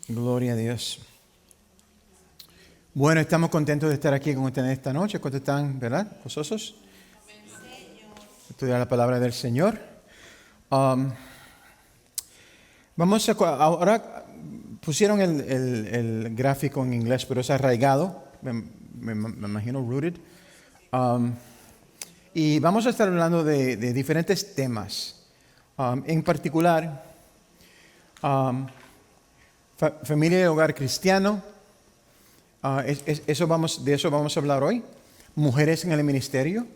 Gloria a Dios. Bueno, estamos contentos de estar aquí con ustedes esta noche. ¿Cuántos están, verdad? ¿Gozosos? Estudiar la palabra del Señor. Vamos a, ahora pusieron el gráfico en inglés, pero es arraigado, me imagino rooted. Y vamos a estar hablando de diferentes temas. En particular, familia y hogar cristiano. De eso vamos a hablar hoy. Mujeres en el ministerio.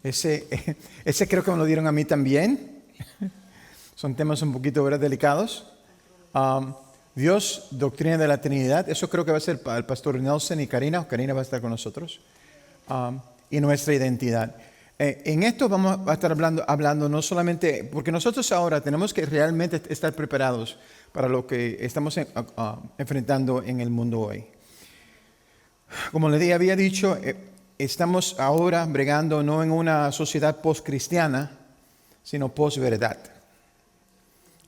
Ese creo que me lo dieron a mí también. Son temas un poquito delicados. Dios, doctrina de la Trinidad. Eso creo que va a ser para el pastor Nelson y Karina. Karina va a estar con nosotros. Y nuestra identidad. En esto vamos a estar hablando no solamente, porque nosotros ahora tenemos que realmente estar preparados para lo que estamos enfrentando en el mundo hoy. Como les había dicho, estamos ahora bregando no en una sociedad post-cristiana, sino post-verdad.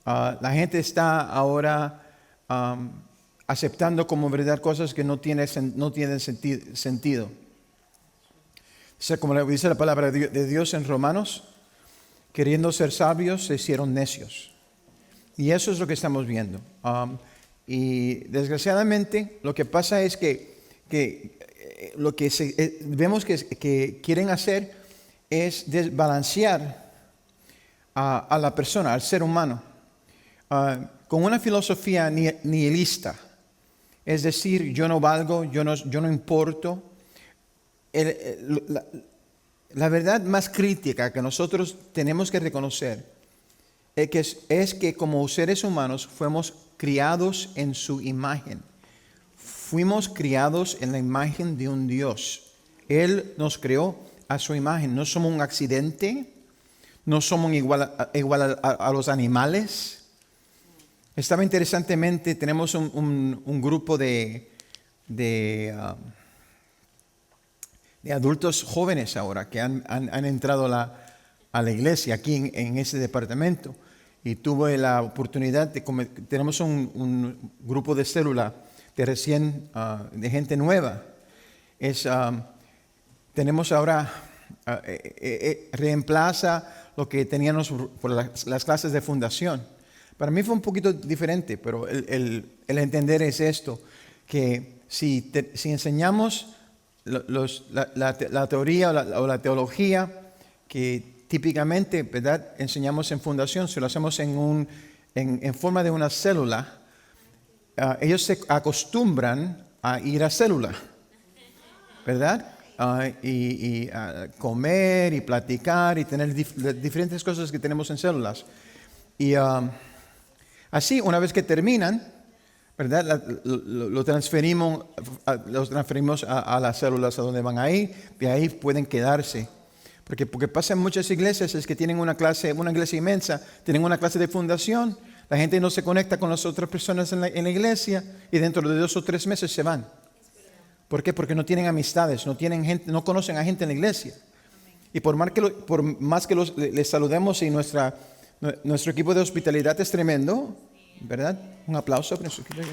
La gente está ahora aceptando como verdad cosas que no tienen sentido. O sea, como dice la palabra de Dios en Romanos, queriendo ser sabios, se hicieron necios. Y eso es lo que estamos viendo. Y desgraciadamente, lo que pasa es que lo que vemos que quieren hacer es desbalancear a la persona, al ser humano, con una filosofía nihilista. Es decir, yo no valgo, yo no importo. La verdad más crítica que nosotros tenemos que reconocer es que como seres humanos fuimos criados en su imagen. Fuimos criados en la imagen de un Dios. Él nos creó a su imagen. No somos un accidente. No somos igual a los animales. Estaba interesantemente, tenemos un grupo de adultos jóvenes ahora que han entrado a la iglesia aquí en ese departamento. Y tuve la oportunidad tenemos un grupo de célula de gente nueva. Tenemos ahora, reemplaza lo que teníamos por las clases de fundación. Para mí fue un poquito diferente, pero el entender es esto, que si enseñamos la teoría o la teología que típicamente, ¿verdad?, enseñamos en fundación, si lo hacemos en forma de una célula, ellos se acostumbran a ir a célula, ¿verdad? Y comer y platicar y tener diferentes cosas que tenemos en células. Y así, una vez que terminan, ¿verdad?, los transferimos a las células a donde van a ir, de ahí pueden quedarse. Porque pasa en muchas iglesias es que tienen una iglesia inmensa, tienen una clase de fundación, la gente no se conecta con las otras personas en la iglesia y dentro de 2 o 3 meses se van. ¿Por qué? Porque no tienen amistades, no conocen a gente en la iglesia. Y por más que les saludemos y nuestro equipo de hospitalidad es tremendo, ¿verdad? Un aplauso para nuestro equipo.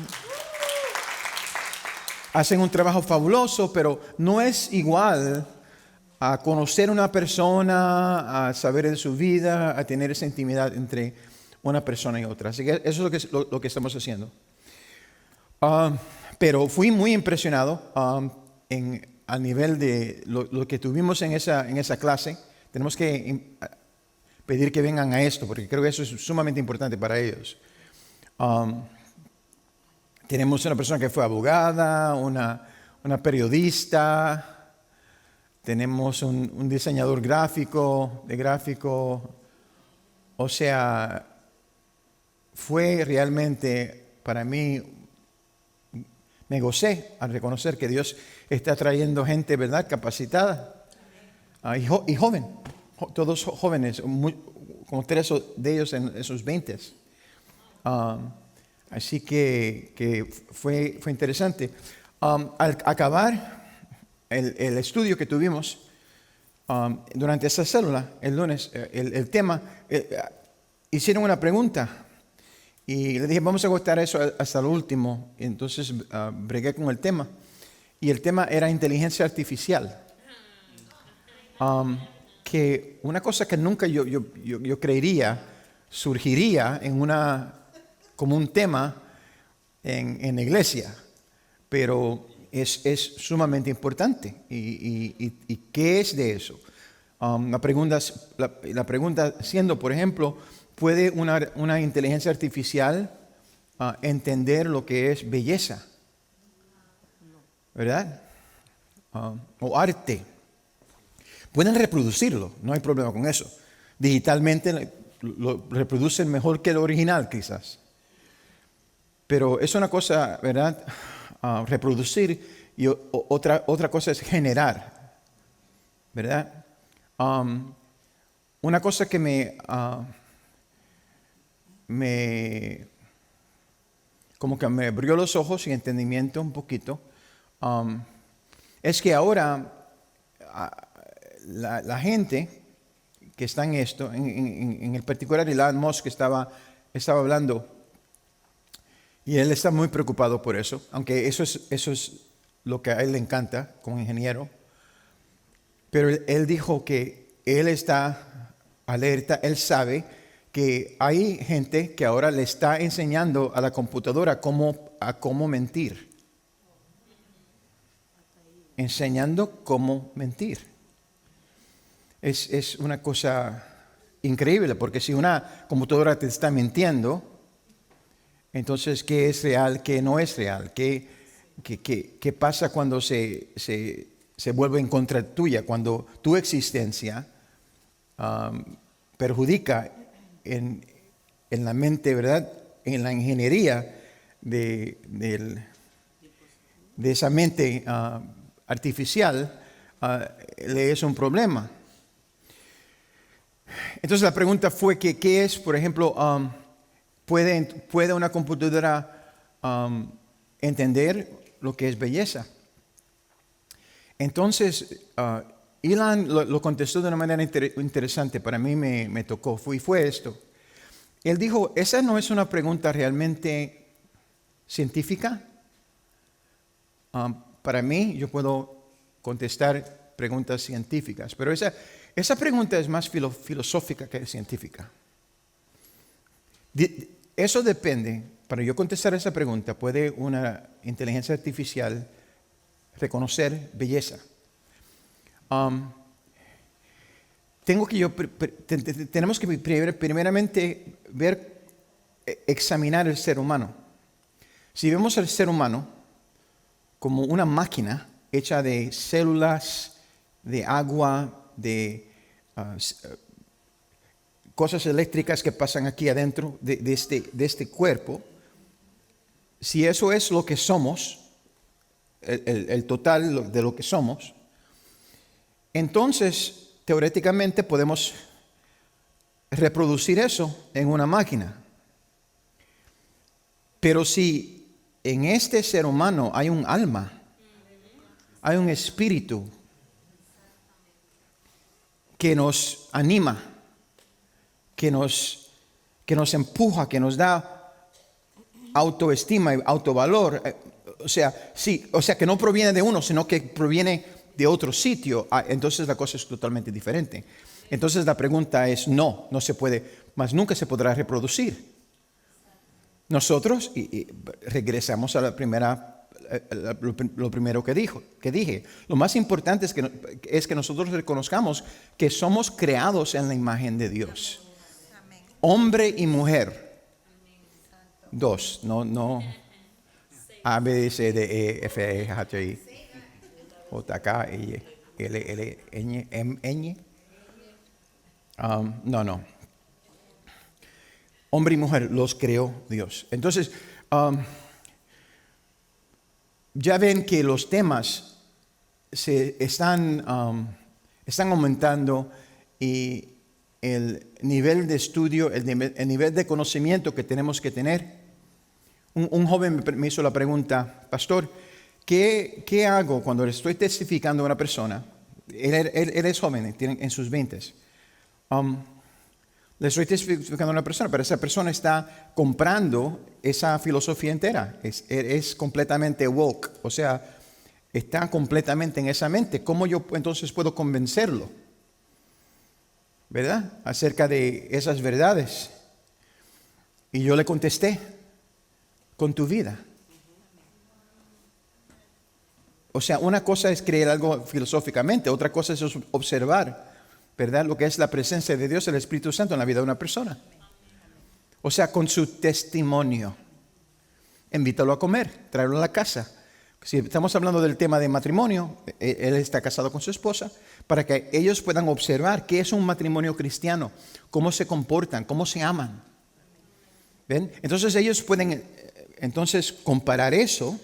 Hacen un trabajo fabuloso, pero no es igual a conocer a una persona, a saber de su vida, a tener esa intimidad entre una persona y otra. Así que eso es lo que estamos haciendo. Pero fui muy impresionado a nivel de lo que tuvimos en esa clase. Tenemos que pedir que vengan a esto, porque creo que eso es sumamente importante para ellos. Tenemos una persona que fue abogada, una periodista. Tenemos un diseñador gráfico. O sea, fue realmente para mí, me gocé al reconocer que Dios está trayendo gente, ¿verdad?, capacitada y joven, todos jóvenes, como 3 de ellos en sus 20s. Así que fue interesante. Al acabar el estudio que tuvimos durante esa célula, el lunes, el tema, hicieron una pregunta Y le dije, vamos a agotar eso hasta lo último. Y entonces bregué con el tema. Y el tema era inteligencia artificial. Que una cosa que nunca yo creería surgiría como un tema en la iglesia. Pero es sumamente importante. ¿Y qué es de eso? La pregunta siendo, por ejemplo, ¿puede una inteligencia artificial entender lo que es belleza? ¿Verdad? O arte. Pueden reproducirlo, no hay problema con eso. Digitalmente lo reproducen mejor que el original quizás. Pero es una cosa, ¿verdad? Reproducir y otra cosa es generar, ¿verdad? Una cosa que como que me abrió los ojos y entendimiento un poquito, es que ahora la gente que está en esto, en el particular Elon Musk estaba hablando, y él está muy preocupado por eso, aunque eso es lo que a él le encanta como ingeniero. Pero él dijo que él está alerta, él sabe que hay gente que ahora le está enseñando a la computadora a cómo mentir. Enseñando cómo mentir. Es una cosa increíble, porque si una computadora te está mintiendo, entonces, ¿qué es real, qué no es real? ¿Qué pasa cuando se vuelve en contra tuya? Cuando tu existencia perjudica en la mente, ¿verdad? En la ingeniería de esa mente artificial, le es un problema. Entonces la pregunta fue que, ¿qué es, por ejemplo, ¿puede una computadora entender lo que es belleza? Entonces, Elon lo contestó de una manera interesante, para mí me tocó, fue esto. Él dijo, esa no es una pregunta realmente científica. Para mí, yo puedo contestar preguntas científicas, pero esa pregunta es más filosófica que científica. Eso depende, para yo contestar esa pregunta, ¿puede una inteligencia artificial reconocer belleza? Tenemos que primeramente examinar el ser humano. Si vemos al ser humano como una máquina hecha de células, de agua, de cosas eléctricas que pasan aquí adentro de este cuerpo, si eso es lo que somos, el total de lo que somos, entonces teóricamente podemos reproducir eso en una máquina. Pero si en este ser humano hay un alma, hay un espíritu que nos anima, que nos empuja, que nos da autoestima y autovalor, o sea que no proviene de uno, sino que proviene de otro sitio, entonces la cosa es totalmente diferente. Entonces la pregunta es no se puede, más nunca se podrá reproducir. Nosotros, y regresamos a lo primero que dije, lo más importante es que nosotros reconozcamos que somos creados en la imagen de Dios. Hombre y mujer. Dos, no A, B, C, D, E, F, E, H, I, J, K, I, L, N, M, N. No. Hombre y mujer los creó Dios. Entonces, ya ven que los temas se están aumentando y el nivel de estudio, el nivel de conocimiento que tenemos que tener. Un joven me hizo la pregunta, pastor, ¿qué hago cuando estoy testificando a una persona? Él es joven, en sus 20s. Le estoy testificando a una persona, pero esa persona está comprando esa filosofía entera. Es completamente woke, o sea, está completamente en esa mente. ¿Cómo yo entonces puedo convencerlo? ¿Verdad? Acerca de esas verdades. Y yo le contesté, con tu vida. O sea, una cosa es creer algo filosóficamente, otra cosa es observar, ¿verdad? Lo que es la presencia de Dios, el Espíritu Santo en la vida de una persona. O sea, con su testimonio. Invítalo a comer, tráelo a la casa. Si estamos hablando del tema de matrimonio, él está casado con su esposa, para que ellos puedan observar qué es un matrimonio cristiano, cómo se comportan, cómo se aman. ¿Ven? Entonces ellos pueden comparar eso,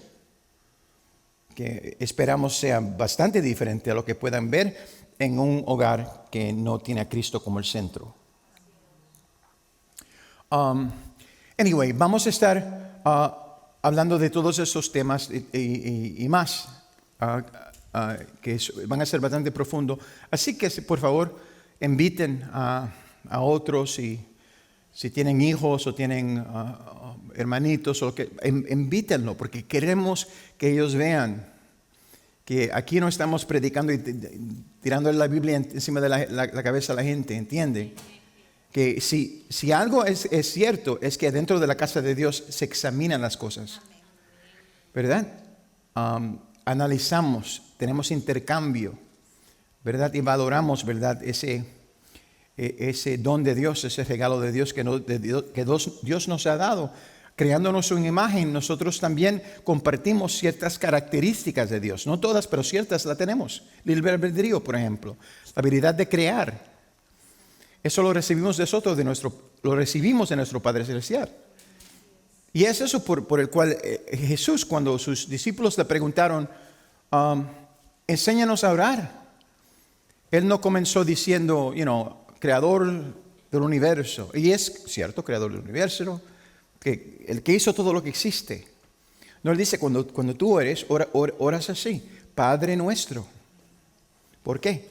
que esperamos sea bastante diferente a lo que puedan ver en un hogar que no tiene a Cristo como el centro. Anyway, vamos a estar hablando de todos esos temas y más, que van a ser bastante profundos. Así que, por favor, inviten a otros, y si tienen hijos o tienen hermanitos, invítenlo, porque queremos que ellos vean que aquí no estamos predicando y tirando la Biblia encima de la cabeza a la gente, ¿entienden? Que si algo es cierto, es que dentro de la casa de Dios se examinan las cosas, ¿verdad? Analizamos, tenemos intercambio, ¿verdad? Y valoramos, ¿verdad? Ese don de Dios, ese regalo de Dios que Dios nos ha dado. Creándonos una imagen, nosotros también compartimos ciertas características de Dios. No todas, pero ciertas las tenemos. Libre albedrío, por ejemplo. La habilidad de crear. Eso lo recibimos de nosotros, lo recibimos de nuestro Padre Celestial. Y es eso por el cual Jesús, cuando sus discípulos le preguntaron, enséñanos a orar. Él no comenzó diciendo, creador del universo. Y es cierto, creador del universo, que el que hizo todo lo que existe. No, él dice, cuando tú oras así, Padre nuestro. ¿Por qué?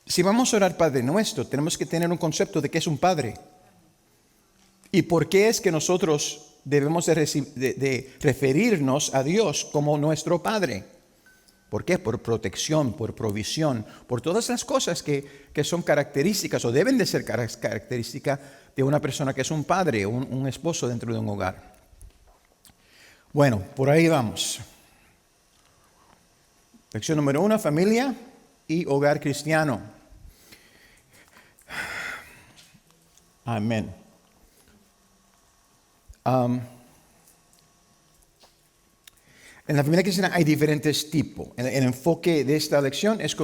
Si vamos a orar Padre nuestro, tenemos que tener un concepto de qué es un Padre. ¿Y por qué es que nosotros debemos de referirnos a Dios como nuestro Padre? ¿Por qué? Por protección, por provisión, por todas las cosas que son características o deben de ser características de una persona que es un padre, un esposo dentro de un hogar. Bueno, por ahí vamos. Lección número 1, familia y hogar cristiano. Amén. En la familia cristiana hay diferentes tipos. El enfoque de esta lección es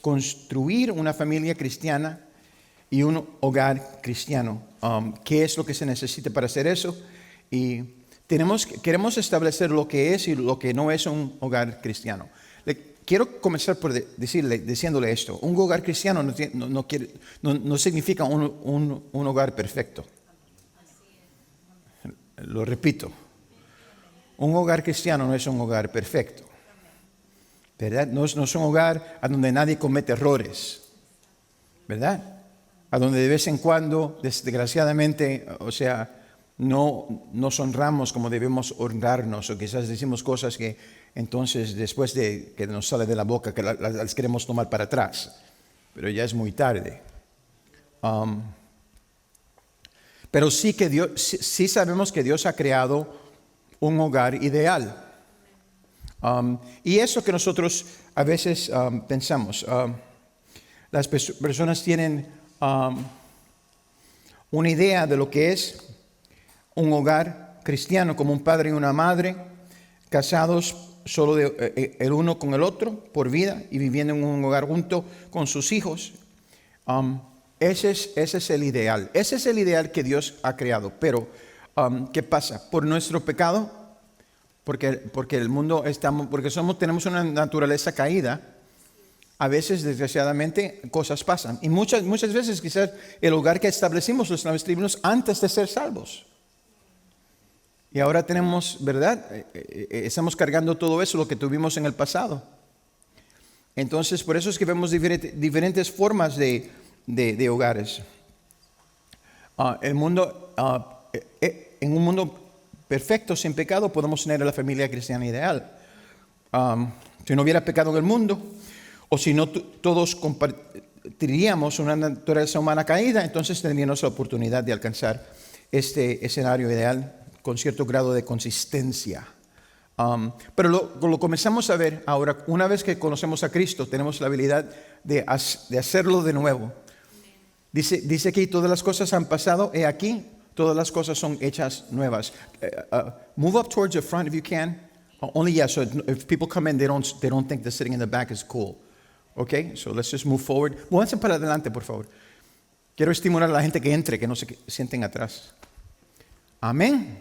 construir una familia cristiana y un hogar cristiano. ¿Qué es lo que se necesita para hacer eso? Y queremos establecer lo que es y lo que no es un hogar cristiano. Quiero comenzar por diciéndole esto. Un hogar cristiano no significa un hogar perfecto. Lo repito. Un hogar cristiano no es un hogar perfecto, ¿verdad? No es un hogar a donde nadie comete errores, ¿verdad? A donde de vez en cuando, desgraciadamente, no nos honramos como debemos honrarnos, o quizás decimos cosas que entonces después de que nos sale de la boca que las queremos tomar para atrás, pero ya es muy tarde. Pero sí sabemos que Dios ha creado un hogar ideal. Y eso que nosotros a veces pensamos, las personas tienen una idea de lo que es un hogar cristiano, como un padre y una madre, casados solo el uno con el otro por vida y viviendo en un hogar junto con sus hijos. Ese es el ideal. Ese es el ideal que Dios ha creado. Pero ¿qué pasa? Por nuestro pecado, porque el mundo tenemos una naturaleza caída, a veces desgraciadamente cosas pasan. Y muchas veces quizás el hogar que establecimos lo establecimos antes de ser salvos. Y ahora tenemos, ¿verdad? Estamos cargando todo eso, lo que tuvimos en el pasado. Entonces, por eso es que vemos diferentes formas de de hogares. El mundo, en un mundo perfecto, sin pecado, podemos tener la familia cristiana ideal. Si no hubiera pecado en el mundo, o si no todos compartiríamos una naturaleza humana caída, entonces tendríamos la oportunidad de alcanzar este escenario ideal con cierto grado de consistencia. Pero lo comenzamos a ver ahora. Una vez que conocemos a Cristo, tenemos la habilidad de hacerlo de nuevo. Dice aquí, todas las cosas han pasado, he aquí, todas las cosas son hechas nuevas. Move up towards the front if you can. Only so if people come in, they don't think the sitting in the back is cool. Okay, so let's just move forward. Múvanse para adelante, por favor. Quiero estimular a la gente que entre, que no se sienten atrás. Amén.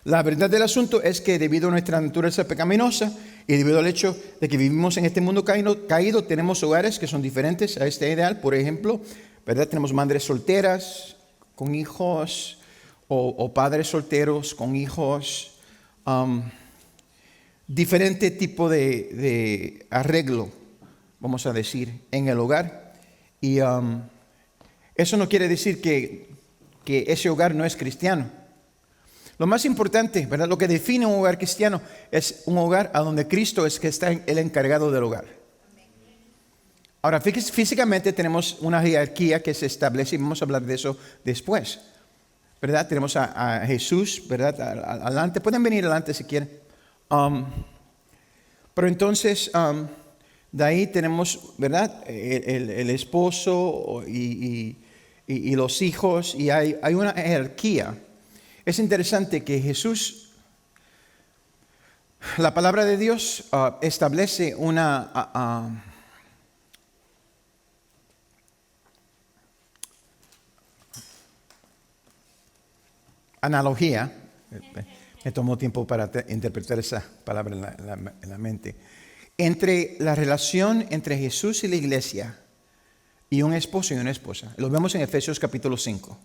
La verdad del asunto es que debido a nuestra naturaleza pecaminosa y debido al hecho de que vivimos en este mundo caído, tenemos hogares que son diferentes a este ideal. Por ejemplo, ¿verdad? Tenemos madres solteras con hijos o padres solteros con hijos. Diferente tipo de arreglo, vamos a decir, en el hogar. Y eso no quiere decir que ese hogar no es cristiano. Lo más importante, ¿verdad? Lo que define un hogar cristiano es un hogar a donde Cristo es que está el encargado del hogar. Ahora, físicamente tenemos una jerarquía que se establece y vamos a hablar de eso después, ¿verdad? Tenemos a Jesús, ¿verdad? Adelante, pueden venir adelante si quieren. Pero entonces, de ahí tenemos, ¿verdad? El esposo y los hijos, y hay una jerarquía. Es interesante que Jesús, la palabra de Dios establece una analogía. Me tomó tiempo para interpretar esa palabra en la mente. Entre la relación entre Jesús y la iglesia y un esposo y una esposa. Lo vemos en Efesios capítulo 5.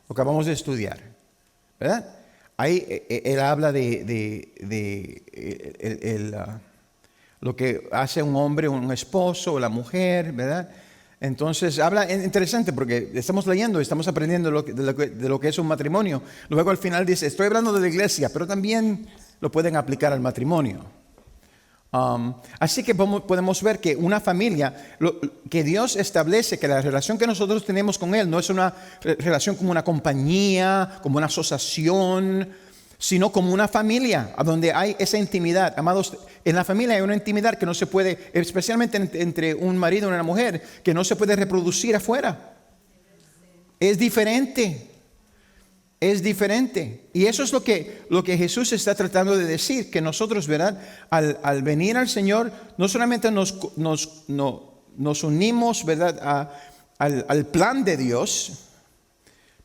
Lo acabamos de estudiar, ¿verdad? Ahí él habla de lo que hace un hombre, un esposo o la mujer, ¿verdad? Entonces habla, interesante porque estamos leyendo, estamos aprendiendo de lo que es un matrimonio. Luego al final dice, estoy hablando de la iglesia, pero también lo pueden aplicar al matrimonio. Así que podemos ver que una familia, que Dios establece que la relación que nosotros tenemos con Él no es una relación como una compañía, como una asociación, sino como una familia, a donde hay esa intimidad. Amados, en la familia hay una intimidad que no se puede, especialmente entre un marido y una mujer, que no se puede reproducir afuera. Es diferente. Es diferente. Y eso es lo que Jesús está tratando de decir, que nosotros, ¿verdad? Al venir al Señor, no solamente nos unimos, ¿verdad? Al plan de Dios,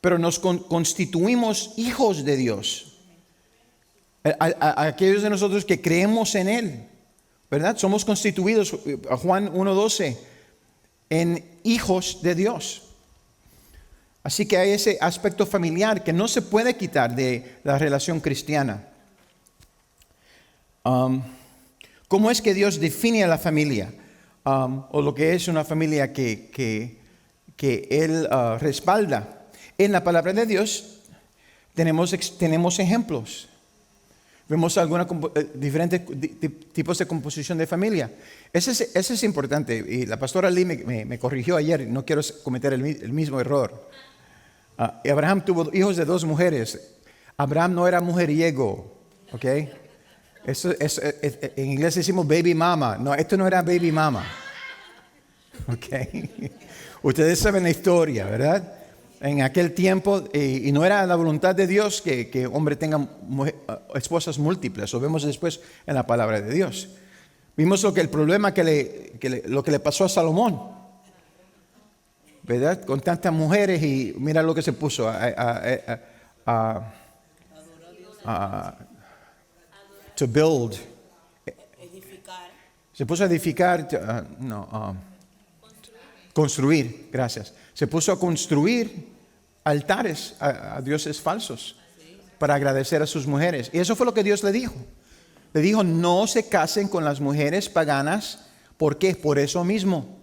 pero nos constituimos hijos de Dios. A aquellos de nosotros que creemos en Él, ¿verdad? Somos constituidos, a Juan 1:12, en hijos de Dios. Así que hay ese aspecto familiar que no se puede quitar de la relación cristiana. ¿Cómo es que Dios define a la familia? O lo que es una familia que Él respalda. En la palabra de Dios tenemos ejemplos. Vemos algunos diferentes tipos de composición de familia. Ese es importante. Y la pastora Lee me corrigió ayer. No quiero cometer el mismo error. Abraham tuvo hijos de 2 mujeres. Abraham no era mujeriego. ¿Ok? Eso, en inglés decimos baby mama. No, esto no era baby mama. ¿Ok? Ustedes saben la historia, ¿verdad? En aquel tiempo, y no era la voluntad de Dios que hombre tenga esposas múltiples. Lo vemos después en la palabra de Dios. Vimos lo que le pasó a Salomón, ¿verdad? Con tantas mujeres, y mira lo que se puso to build. Edificar. Se puso a edificar, construir, gracias. Se puso a construir altares a dioses falsos para agradecer a sus mujeres. Y eso fue lo que Dios le dijo. Le dijo, no se casen con las mujeres paganas. ¿Por qué? Por eso mismo.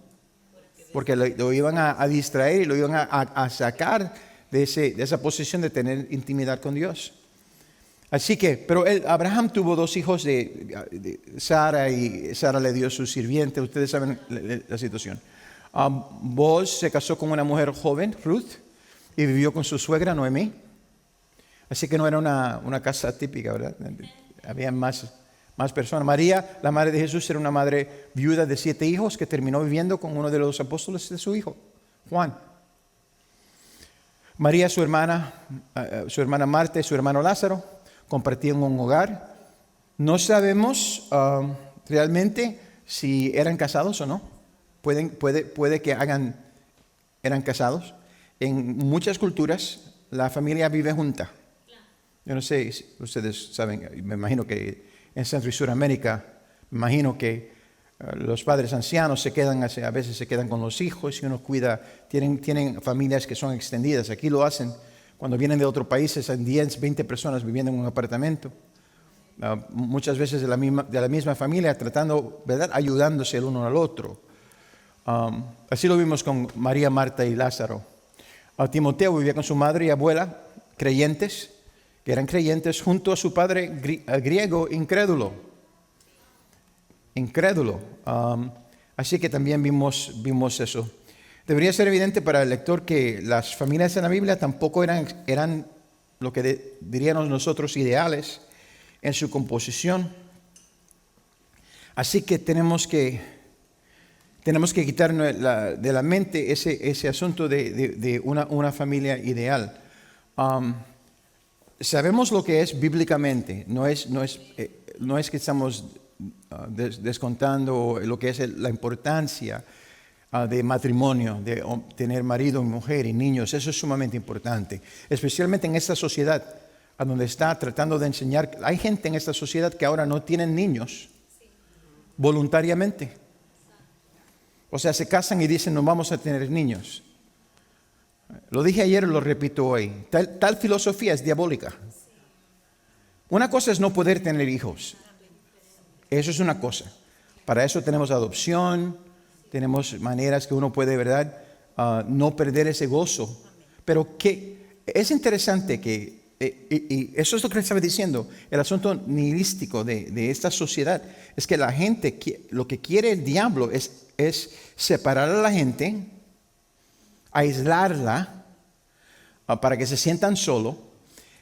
porque lo iban a distraer y lo iban a sacar de esa posición de tener intimidad con Dios. Así que, pero Abraham tuvo 2 hijos de Sara, y Sara le dio su sirviente. Ustedes saben la situación. Boaz se casó con una mujer joven, Ruth, y vivió con su suegra Noemí. Así que no era una casa típica, ¿verdad? Había más personas. María, la madre de Jesús, era una madre viuda de 7 hijos que terminó viviendo con uno de los apóstoles de su hijo, Juan. María, su hermana Marta y su hermano Lázaro compartían un hogar. No sabemos realmente si eran casados o no. Puede que eran casados. En muchas culturas la familia vive junta. Yo no sé si ustedes saben, me imagino que en Centro y Suramérica, me imagino que los padres ancianos a veces se quedan con los hijos y uno cuida, tienen familias que son extendidas. Aquí lo hacen cuando vienen de otros países, hay 10, 20 personas viviendo en un apartamento. Muchas veces de la misma familia, tratando, ¿verdad?, ayudándose el uno al otro. Así lo vimos con María, Marta y Lázaro. Timoteo vivía con su madre y abuela, creyentes, que eran creyentes, junto a su padre griego incrédulo. Así que también vimos eso. Debería ser evidente para el lector que las familias en la Biblia tampoco eran lo que diríamos nosotros ideales en su composición. Así que tenemos que quitar de la mente ese asunto de una familia ideal. Sabemos lo que es bíblicamente, no es que estamos descontando lo que es la importancia de matrimonio, de tener marido y mujer y niños. Eso es sumamente importante, especialmente en esta sociedad a donde está tratando de enseñar. Hay gente en esta sociedad que ahora no tienen niños voluntariamente. O sea, se casan y dicen no vamos a tener niños. Lo dije ayer y lo repito hoy. Tal filosofía es diabólica. Una cosa es no poder tener hijos. Eso es una cosa. Para eso tenemos adopción, tenemos maneras que uno puede, ¿verdad?, no perder ese gozo. Pero que es interesante que, y eso es lo que estaba diciendo, el asunto nihilístico de esta sociedad, es que la gente, lo que quiere el diablo es separar a la gente, aislarla, para que se sientan solos.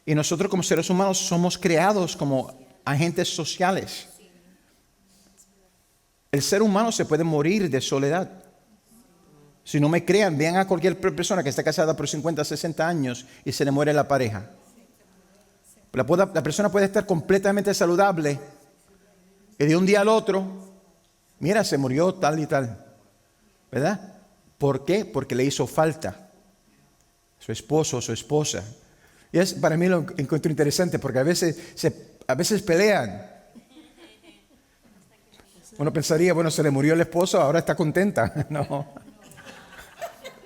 Y nosotros como seres humanos somos creados como agentes sociales. El ser humano se puede morir de soledad. Si no me crean, vean a cualquier persona que está casada por 50, 60 años y se le muere la pareja. La persona puede estar completamente saludable y de un día al otro, mira, se murió tal y tal. ¿Verdad? ¿Por qué? Porque le hizo falta su esposo o su esposa. Y para mí lo encuentro interesante porque a veces pelean. Uno pensaría, bueno, se le murió el esposo, ahora está contenta.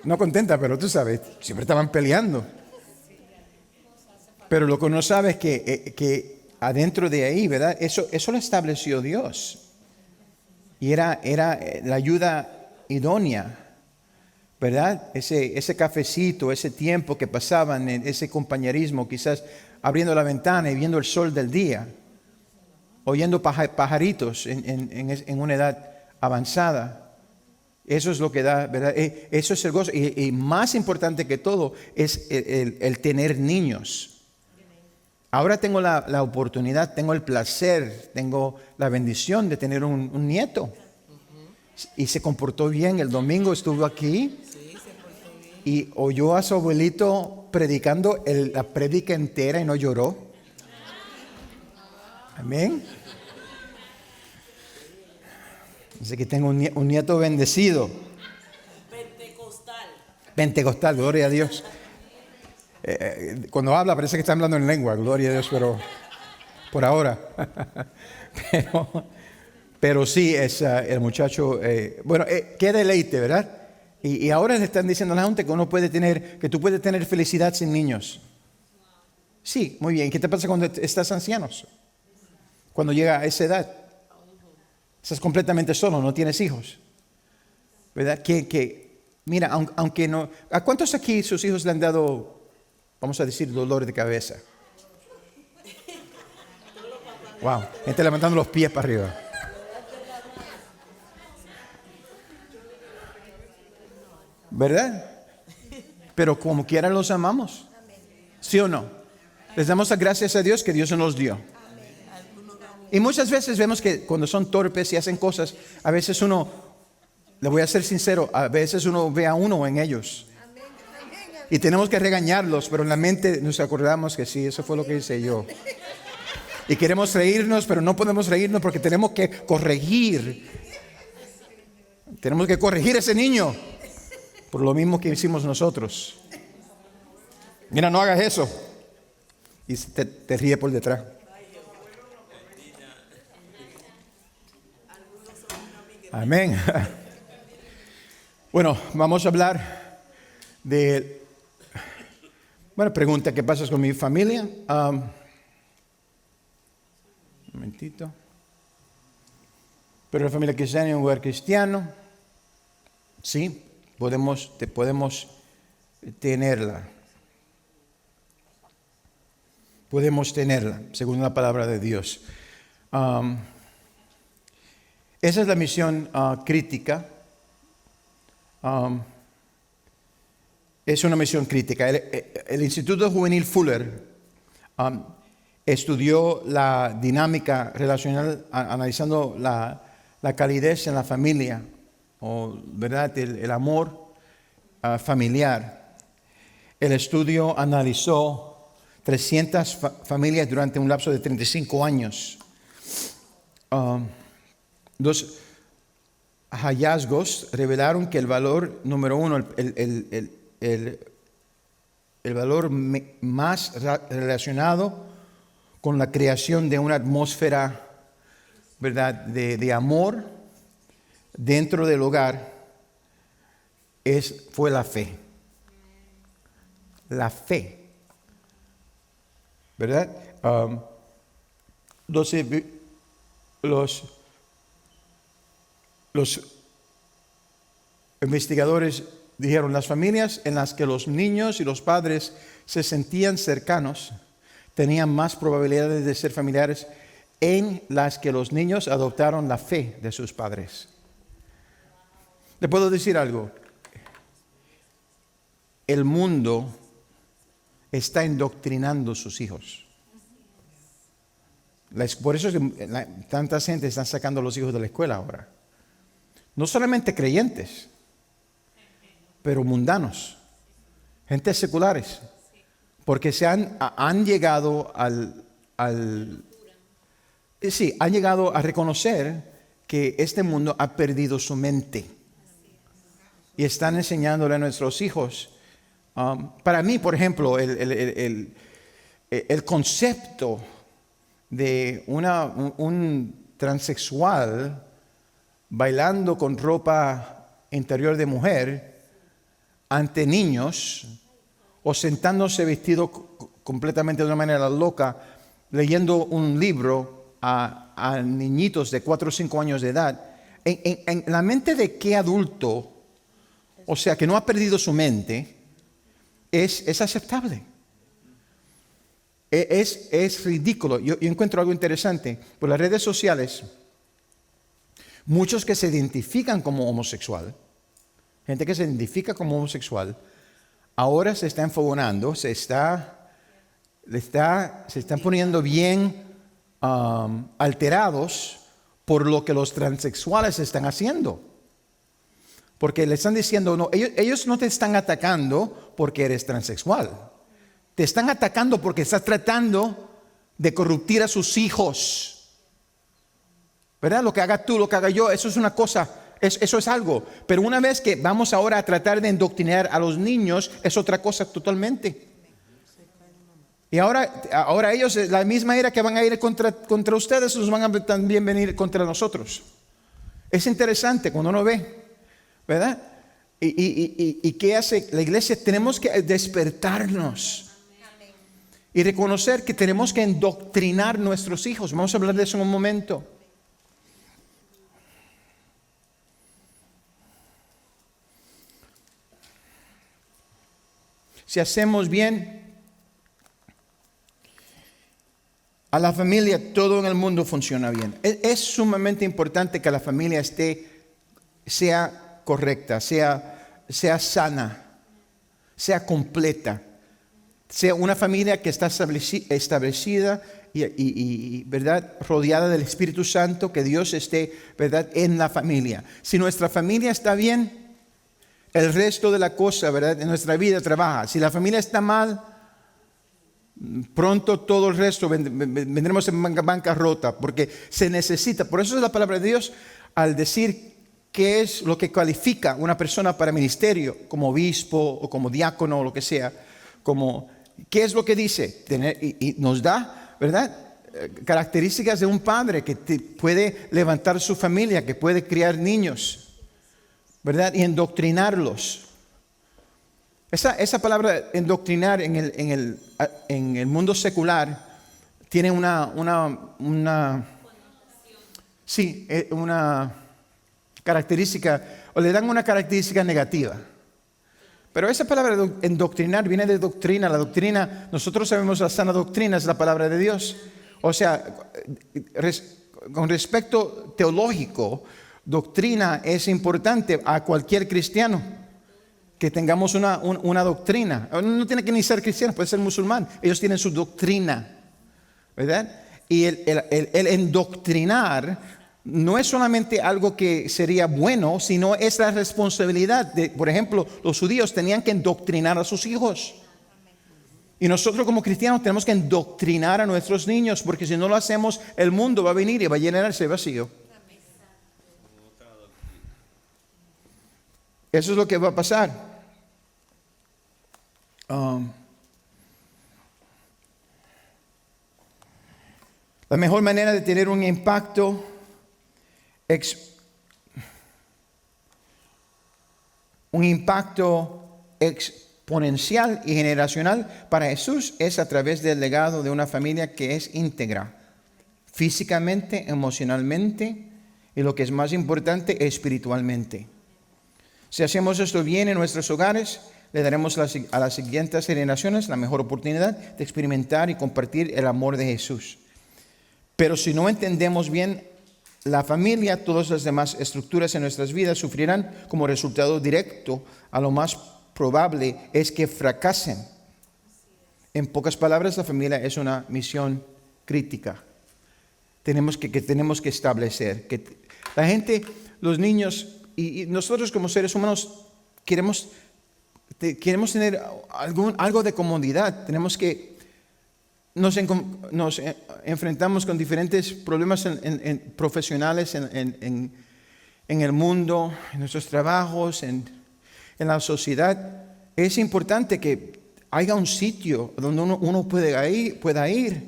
No contenta, pero tú sabes, siempre estaban peleando. Pero lo que uno sabe es que adentro de ahí, ¿verdad? Eso lo estableció Dios. Y era la ayuda idónea, ¿verdad? Ese cafecito, ese tiempo que pasaban, ese compañerismo, quizás abriendo la ventana y viendo el sol del día, oyendo pajaritos en una edad avanzada. Eso es lo que da, ¿verdad? Eso es el gozo. Y más importante que todo es el tener niños. Ahora tengo la oportunidad, tengo el placer, tengo la bendición de tener un nieto. Y se comportó bien. El domingo estuvo aquí y oyó a su abuelito predicando la prédica entera y no lloró. Amén. Dice que tengo un nieto bendecido. Pentecostal, gloria a Dios. Cuando habla parece que está hablando en lengua, gloria a Dios, pero por ahora. pero sí, es el muchacho, qué deleite, ¿verdad? Y ahora le están diciendo a la gente que tú puedes tener felicidad sin niños. Sí, muy bien. ¿Qué te pasa cuando estás ancianos? Cuando llega a esa edad. Estás completamente solo, no tienes hijos. ¿Verdad? Que mira, aunque no... ¿A cuántos aquí sus hijos le han dado, vamos a decir, dolor de cabeza? Wow, gente levantando los pies para arriba. ¿Verdad? Pero como quiera los amamos. ¿Sí o no? Les damos las gracias a Dios que Dios nos dio. Y muchas veces vemos que cuando son torpes y hacen cosas, a veces uno, le voy a ser sincero, a veces uno ve a uno en ellos. Y tenemos que regañarlos, pero en la mente nos acordamos que sí, eso fue lo que hice yo. Y queremos reírnos, pero no podemos reírnos porque tenemos que corregir. Tenemos que corregir a ese niño por lo mismo que hicimos nosotros. Mira, no hagas eso. Y te ríe por detrás. Amén. Bueno, vamos a hablar de... Bueno, pregunta, ¿qué pasa con mi familia? Un momentito. Pero la familia cristiana es un lugar cristiano. Sí, podemos tenerla. Podemos tenerla, según la palabra de Dios. Esa es la misión crítica. Es una misión crítica. El Instituto Juvenil Fuller estudió la dinámica relacional, analizando la calidez en la familia, ¿verdad? El amor familiar. El estudio analizó 300 familias durante un lapso de 35 años. Los hallazgos revelaron que el valor número uno, el valor más relacionado con la creación de una atmósfera, ¿verdad?, de amor dentro del hogar, fue la fe. La fe, ¿verdad? Los investigadores dijeron, las familias en las que los niños y los padres se sentían cercanos tenían más probabilidades de ser familiares en las que los niños adoptaron la fe de sus padres. ¿Le puedo decir algo? El mundo está indoctrinando a sus hijos. Por eso es que tanta gente está sacando a los hijos de la escuela ahora. No solamente creyentes, pero mundanos, gente seculares, porque han llegado han llegado a reconocer que este mundo ha perdido su mente y están enseñándole a nuestros hijos. Para mí, por ejemplo, el concepto de un transexual bailando con ropa interior de mujer ante niños o sentándose vestido completamente de una manera loca, leyendo un libro a niñitos de 4 o 5 años de edad, en la mente de qué adulto, o sea, que no ha perdido su mente, es aceptable. Es ridículo. Yo encuentro algo interesante. Por las redes sociales, muchos que se identifican como homosexual, gente que se identifica como homosexual, ahora se está enfogonando, se están poniendo bien alterados por lo que los transexuales están haciendo. Porque le están diciendo, no, ellos no te están atacando porque eres transexual. Te están atacando porque estás tratando de corruptir a sus hijos. ¿Verdad? Lo que haga tú, lo que haga yo, eso es una cosa, eso es algo. Pero una vez que vamos ahora a tratar de indoctrinar a los niños, es otra cosa totalmente. Y ahora ellos, la misma era que van a ir contra ustedes, los van a también venir contra nosotros. Es interesante cuando uno ve, ¿verdad? ¿Y qué hace la iglesia? Tenemos que despertarnos y reconocer que tenemos que indoctrinar nuestros hijos. Vamos a hablar de eso en un momento. Si hacemos bien a la familia, todo en el mundo funciona bien. Es sumamente importante que la familia sea correcta, sea sana, sea completa, sea una familia que está establecida y ¿verdad?, rodeada del Espíritu Santo, que Dios esté, ¿verdad?, en la familia. Si nuestra familia está bien, el resto de la cosa, ¿verdad?, en nuestra vida trabaja. Si la familia está mal, pronto todo el resto vendremos en bancarrota, porque se necesita. Por eso es la palabra de Dios al decir qué es lo que califica una persona para ministerio, como obispo o como diácono o lo que sea, qué es lo que dice, y nos da, ¿verdad?, características de un padre que puede levantar su familia, que puede criar niños, ¿verdad?, y endoctrinarlos. Esa palabra endoctrinar en el mundo secular tiene una característica, o le dan una característica negativa. Pero esa palabra endoctrinar viene de doctrina. La doctrina, nosotros sabemos la sana doctrina es la palabra de Dios. O sea, con respecto teológico, doctrina es importante a cualquier cristiano. Que tengamos una doctrina. No tiene que ni ser cristiano, puede ser musulmán. Ellos tienen su doctrina, ¿verdad? Y el endoctrinar no es solamente algo que sería bueno, sino es la responsabilidad de, por ejemplo, los judíos tenían que endoctrinar a sus hijos. Y nosotros como cristianos tenemos que endoctrinar a nuestros niños, porque si no lo hacemos, el mundo va a venir y va a llenarse vacío. Eso es lo que va a pasar. La mejor manera de tener un impacto exponencial y generacional para Jesús es a través del legado de una familia que es íntegra, físicamente, emocionalmente y lo que es más importante, espiritualmente. Si hacemos esto bien en nuestros hogares, le daremos a las siguientes generaciones la mejor oportunidad de experimentar y compartir el amor de Jesús. Pero si no entendemos bien la familia, todas las demás estructuras en nuestras vidas sufrirán como resultado directo. A lo más probable es que fracasen. En pocas palabras, la familia es una misión crítica. Tenemos que establecer que la gente, los niños y nosotros como seres humanos queremos tener algo de comodidad. Tenemos que nos enfrentamos con diferentes problemas profesionales en el mundo, en nuestros trabajos, en la sociedad. Es importante que haya un sitio donde uno pueda ir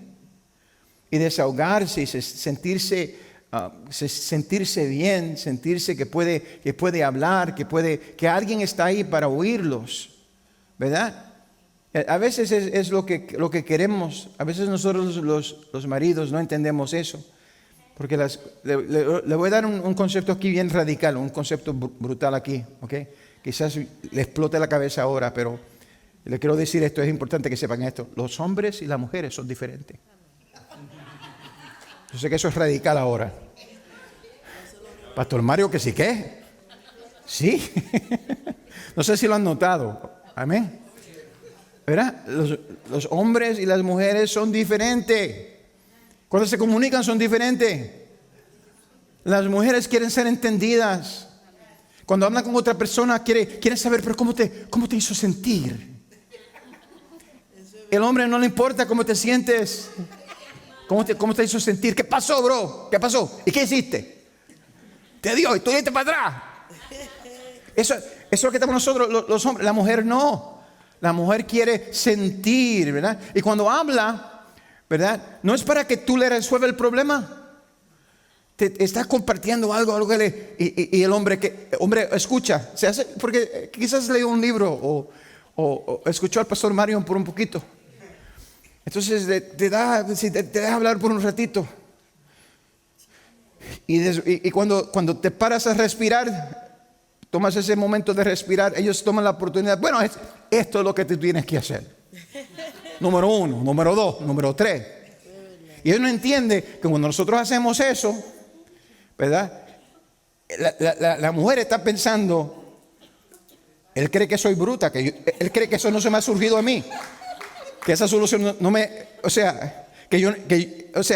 y desahogarse y sentirse bien, sentirse que puede hablar, que alguien está ahí para oírlos, ¿verdad? A veces es lo que queremos. A veces nosotros los maridos no entendemos eso. Porque le voy a dar un concepto aquí bien radical, un concepto brutal aquí, ¿ok? Quizás le explote la cabeza ahora, pero le quiero decir esto, es importante que sepan esto. Los hombres y las mujeres son diferentes. Yo sé que eso es radical ahora. Pastor Mario, que sí que. Sí. No sé si lo han notado. Amén. ¿Verdad? Los hombres y las mujeres son diferentes. Cuando se comunican son diferentes. Las mujeres quieren ser entendidas. Cuando hablan con otra persona quieren saber, pero ¿cómo te hizo sentir? El hombre no le importa cómo te sientes. ¿Cómo te hizo sentir? ¿Qué pasó, bro? ¿Qué pasó? ¿Y qué hiciste? Te dio y tú diste para atrás. Eso es lo que estamos nosotros, los hombres. La mujer no. La mujer quiere sentir, ¿verdad? Y cuando habla, ¿verdad? No es para que tú le resuelvas el problema. Te está compartiendo algo que y el hombre escucha. Se hace, porque quizás leyó un libro o escuchó al pastor Mario por un poquito. Entonces te deja hablar por un ratito. Y cuando te paras a respirar, tomas ese momento de respirar, ellos toman la oportunidad. Bueno, esto es lo que tú tienes que hacer. Número 1, número 2, número 3. Y ellos no entienden que cuando nosotros hacemos eso, ¿verdad? La mujer está pensando, él cree que soy bruta, él cree que eso no se me ha surgido a mí, que esa solución no me, o sea,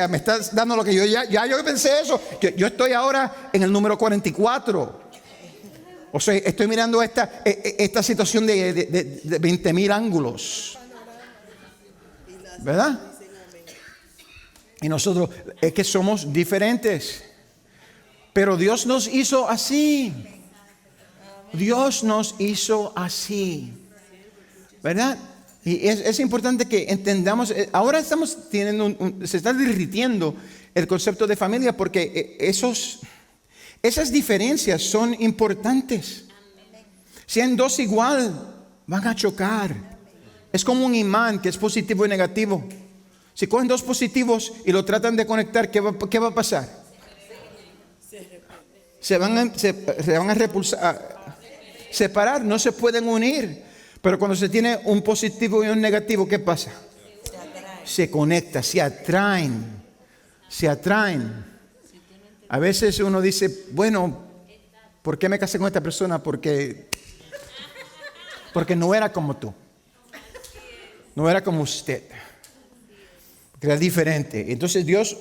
me estás dando lo que yo yo pensé eso. Yo estoy ahora en el número 44. O sea, estoy mirando esta situación de 20,000 ángulos, ¿verdad? Y nosotros es que somos diferentes. Pero Dios nos hizo así. Dios nos hizo así, ¿verdad? Y es importante que entendamos. Ahora estamos teniendo se está derritiendo el concepto de familia, porque esas diferencias son importantes. Si hay dos igual, van a chocar. Es como un imán que es positivo y negativo. Si cogen dos positivos y lo tratan de conectar, ¿qué va a pasar? Se van a repulsar, separar, no se pueden unir. Pero cuando se tiene un positivo y un negativo, ¿qué pasa? Se conecta, se atraen. A veces uno dice, bueno, ¿por qué me casé con esta persona? Porque no era como tú, no era como usted, porque era diferente. Entonces Dios,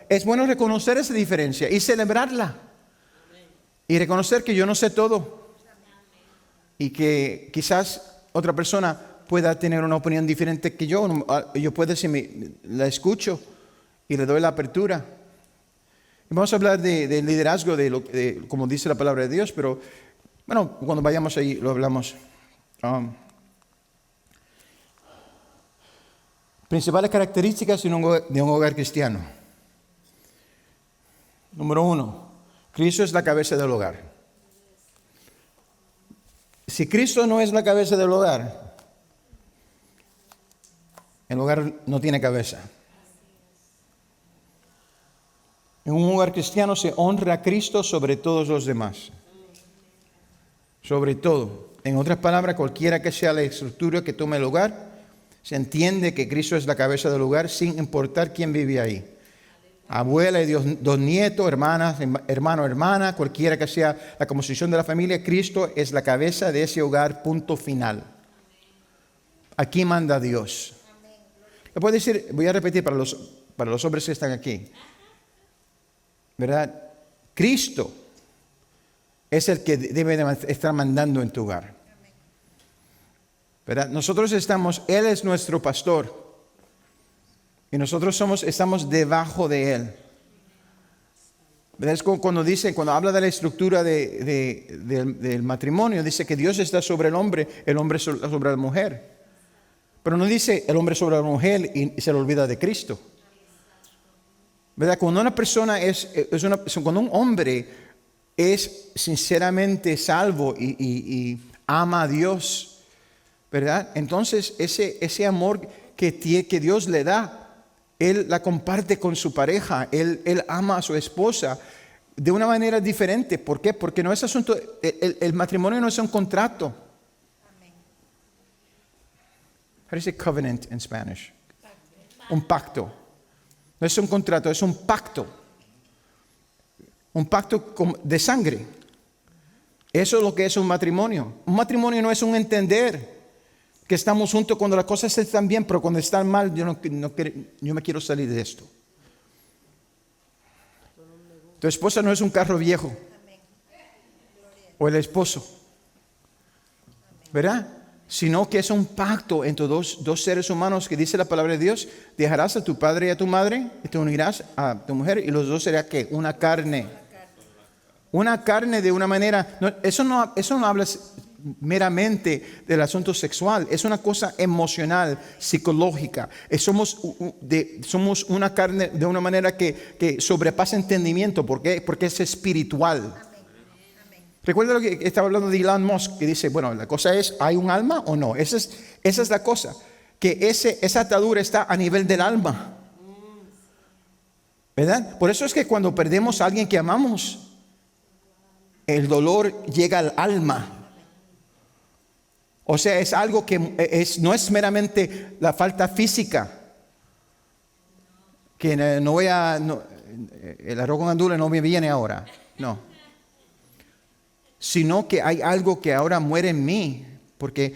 es bueno reconocer esa diferencia y celebrarla. Y reconocer que yo no sé todo y que quizás otra persona pueda tener una opinión diferente que yo. Yo puedo, si la escucho y le doy la apertura. Y vamos a hablar de liderazgo, como dice la palabra de Dios, pero bueno, cuando vayamos ahí lo hablamos. Principales características de un hogar cristiano. Número 1. Cristo es la cabeza del hogar. Si Cristo no es la cabeza del hogar, el hogar no tiene cabeza. En un hogar cristiano se honra a Cristo sobre todos los demás. Sobre todo. En otras palabras, cualquiera que sea la estructura que tome el hogar, se entiende que Cristo es la cabeza del hogar sin importar quién vive ahí. Abuela y dos nietos, hermanas, hermano, hermana, cualquiera que sea la composición de la familia, Cristo es la cabeza de ese hogar, punto final. Aquí manda Dios. Le puedo decir, voy a repetir para los hombres que están aquí, ¿verdad? Cristo es el que debe de estar mandando en tu hogar, ¿verdad? Él es nuestro pastor. Y nosotros estamos debajo de Él. Es como cuando habla de la estructura del matrimonio, dice que Dios está sobre el hombre sobre la mujer. Pero no dice el hombre sobre la mujer y se le olvida de Cristo. ¿Verdad? Cuando una persona cuando un hombre es sinceramente salvo y ama a Dios, ¿verdad? Entonces ese amor que Dios le da, él la comparte con su pareja, él ama a su esposa de una manera diferente. ¿Por qué? Porque no es asunto, el matrimonio no es un contrato. How do you say covenant in Spanish? Un pacto. No es un contrato, es un pacto. Un pacto de sangre. Eso es lo que es un matrimonio. Un matrimonio no es un entender que estamos juntos cuando las cosas están bien, pero cuando están mal, yo me quiero salir de esto. Tu esposa no es un carro viejo. O el esposo. ¿Verdad? Sino que es un pacto entre dos seres humanos que dice la palabra de Dios. Dejarás a tu padre y a tu madre y te unirás a tu mujer y los dos serán ¿qué? Una carne. Una carne de una manera. Eso no habla meramente del asunto sexual, es una cosa emocional, psicológica. Somos una carne de una manera que sobrepasa entendimiento. ¿Por qué? Porque es espiritual. Recuerda lo que estaba hablando de Elon Musk, que dice, bueno, la cosa es, ¿hay un alma o no? Esa es la cosa, que esa atadura está a nivel del alma, ¿verdad? Por eso es que cuando perdemos a alguien que amamos, el dolor llega al alma. O sea, es algo que no es meramente la falta física. Que el arroz con gandules no me viene ahora. No. Sino que hay algo que ahora muere en mí. Porque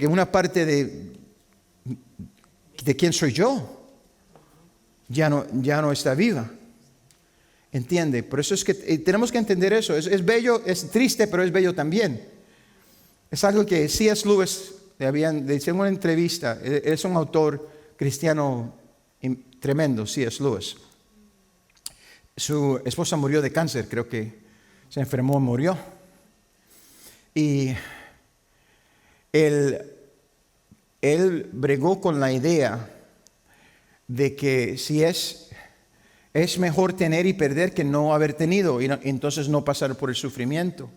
una parte de quién soy yo ya no está viva. ¿Entiende? Por eso es que tenemos que entender eso. Es bello, es triste, pero es bello también. Es algo que C.S. Lewis le hicieron una entrevista. Es un autor cristiano tremendo, C.S. Lewis. Su esposa murió de cáncer, creo que se enfermó, murió. Y él bregó con la idea de que si es mejor tener y perder que no haber tenido, y entonces no pasar por el sufrimiento.